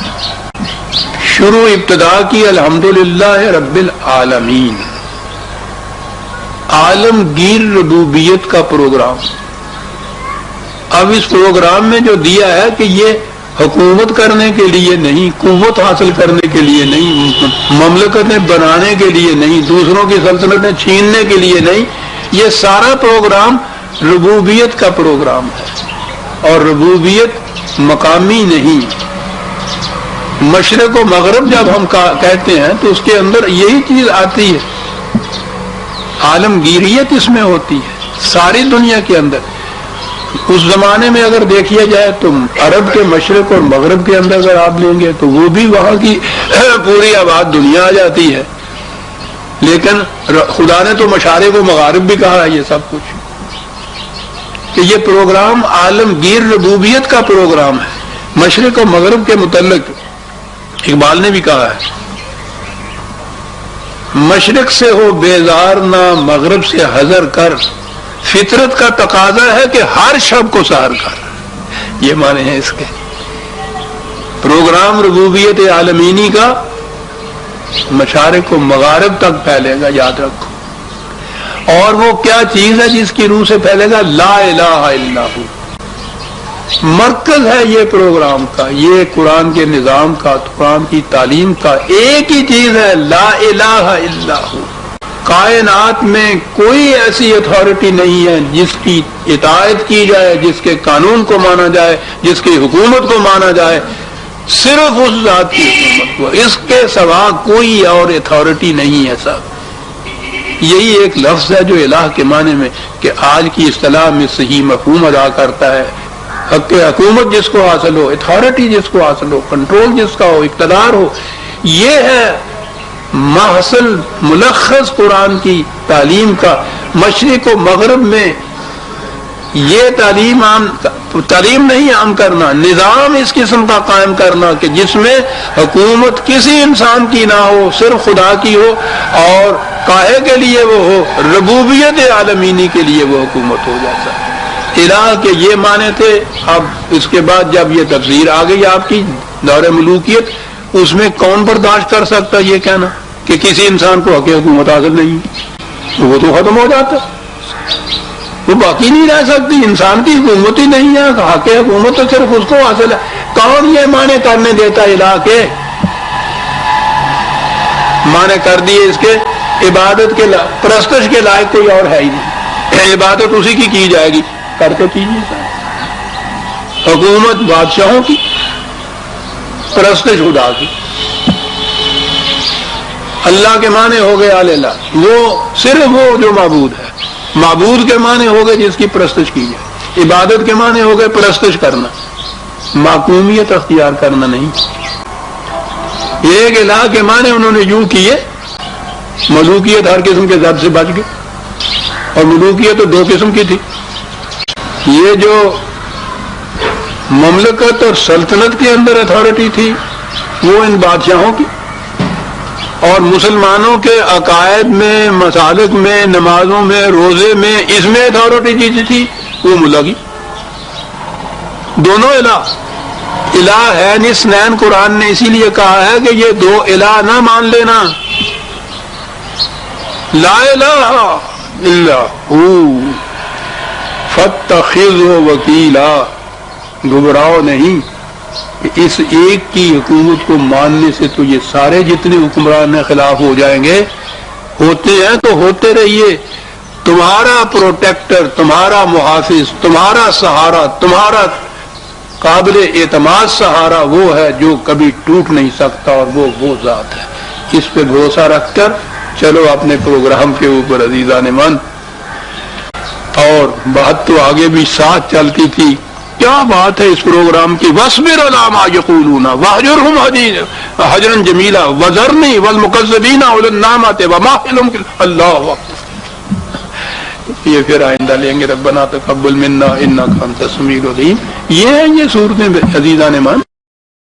شروع ابتدا کی الحمدللہ رب العالمین، عالمگیر ربوبیت کا پروگرام۔ اب اس پروگرام میں جو دیا ہے کہ یہ حکومت کرنے کے لیے نہیں، قوت حاصل کرنے کے لیے نہیں، مملکتیں بنانے کے لیے نہیں، دوسروں کی سلطنتیں چھیننے کے لیے نہیں، یہ سارا پروگرام ربوبیت کا پروگرام ہے۔ اور ربوبیت مقامی نہیں، مشرق و مغرب جب ہم کہتے ہیں تو اس کے اندر یہی چیز آتی ہے، عالمگیریت اس میں ہوتی ہے ساری دنیا کے اندر۔ اس زمانے میں اگر دیکھیا جائے تو عرب کے مشرق اور مغرب کے اندر اگر آپ لیں گے تو وہ بھی وہاں کی پوری آباد دنیا آ جاتی ہے، لیکن خدا نے تو مشارق و مغارب بھی کہا ہے یہ سب کچھ، کہ یہ پروگرام عالمگیر ربوبیت کا پروگرام ہے۔ مشرق و مغرب کے متعلق اقبال نے بھی کہا ہے مشرق سے ہو بیزار نہ مغرب سے حذر کر، فطرت کا تقاضا ہے کہ ہر شب کو سحر کر، یہ معنی ہے اس کے۔ پروگرام ربوبیت عالمینی کا مشارق و مغارب تک پھیلے گا، یاد رکھو۔ اور وہ کیا چیز ہے جس کی روح سے پھیلے گا؟ لا الہ الا ہو، مرکز ہے یہ پروگرام کا، یہ قرآن کے نظام کا، قرآن کی تعلیم کا ایک ہی چیز ہے، لا الہ الا ہو۔ کائنات میں کوئی ایسی اتھارٹی نہیں ہے جس کی اطاعت کی جائے، جس کے قانون کو مانا جائے، جس کی حکومت کو مانا جائے، صرف اس ذات کی حکومت کو، اس کے سوا کوئی اور اتھارٹی نہیں ہے صاحب۔ یہی ایک لفظ ہے جو الہ کے معنی میں کہ آج کی اصطلاح میں صحیح مفہوم ادا کرتا ہے۔ حق حکومت جس کو حاصل ہو، اتھارٹی جس کو حاصل ہو، کنٹرول جس کا ہو، اقتدار ہو، یہ ہے محصل ملخص قرآن کی تعلیم کا۔ مشرق و مغرب میں یہ تعلیم نہیں عام کرنا، نظام اس قسم کا قائم کرنا کہ جس میں حکومت کسی انسان کی نہ ہو، صرف خدا کی ہو، اور کاہے کے لیے وہ ہو؟ ربوبیت عالمینی کے لیے وہ حکومت ہو جاتا ہے۔ الہ کے یہ معنی تھے۔ اب اس کے بعد جب یہ تفسیر آ گئی آپ کی دور ملوکیت، اس میں کون برداشت کر سکتا یہ کہنا کہ کسی انسان کو حق حکومت حاصل نہیں؟ وہ تو ختم ہو جاتا، وہ باقی نہیں رہ سکتی، انسان کی حکومت ہی نہیں ہے، حق حکومت تو صرف اس کو حاصل ہے۔ کون یہ معنی کرنے دیتا الہ کے؟ معنی کر دیے اس کے عبادت کے پرستش کے لائق کوئی اور ہے ہی نہیں، عبادت اسی کی جائے گی، کر کے کیجیے۔ حکومت بادشاہوں کی، پرستش خدا کی۔ اللہ کے معنی ہو گئے الہ، وہ صرف وہ جو معبود ہے۔ معبود کے معنی ہو گئے جس کی پرستش کی جائے، عبادت کے معنی ہو گئے پرستش کرنا، معقومیت اختیار کرنا نہیں۔ ایک الہ کے معنی انہوں نے یوں کیے، ملوکیت ہر قسم کے ضد سے بچ گئی، اور ملوکیت تو دو قسم کی تھی۔ یہ جو مملکت اور سلطنت کے اندر اتھارٹی تھی وہ ان بادشاہوں کی، اور مسلمانوں کے عقائد میں، مسالک میں، نمازوں میں، روزے میں، اس میں اتھارٹی جیتی تھی وہ ملا کی۔ دونوں الہ ہے اثنین، قرآن نے اسی لیے کہا ہے کہ یہ دو الہ نہ مان لینا، لا الہ الا ہو فاتخذہ وکیلا، گھبراؤ نہیں، اس ایک کی حکومت کو ماننے سے تو یہ سارے جتنے حکمران خلاف ہو جائیں گے، ہوتے ہیں تو ہوتے رہیے۔ تمہارا پروٹیکٹر، تمہارا محافظ، تمہارا سہارا، تمہارا قابل اعتماد سہارا وہ ہے جو کبھی ٹوٹ نہیں سکتا، اور وہ ذات ہے۔ اس پہ بھروسہ رکھ کر چلو اپنے پروگرام کے اوپر عزیزان من۔ اور بات تو آگے بھی ساتھ چلتی تھی، کیا بات ہے اس پروگرام کی، وَاصْبِرْ عَلَىٰ مَا يَقُولُونَ وَاهْجُرْهُمْ هَجْرًا جَمِيلًا وَذَرْنِي وَالْمُكَذِّبِينَ أُولِي النَّعْمَةِ وَمَهِّلْهُمْ اللہ۔ یہ پھر آئندہ لیں گے، ربنا تقبل منا انک انت السمیع العلیم۔ یہ ہیں یہ صورتیں عزیزان مان۔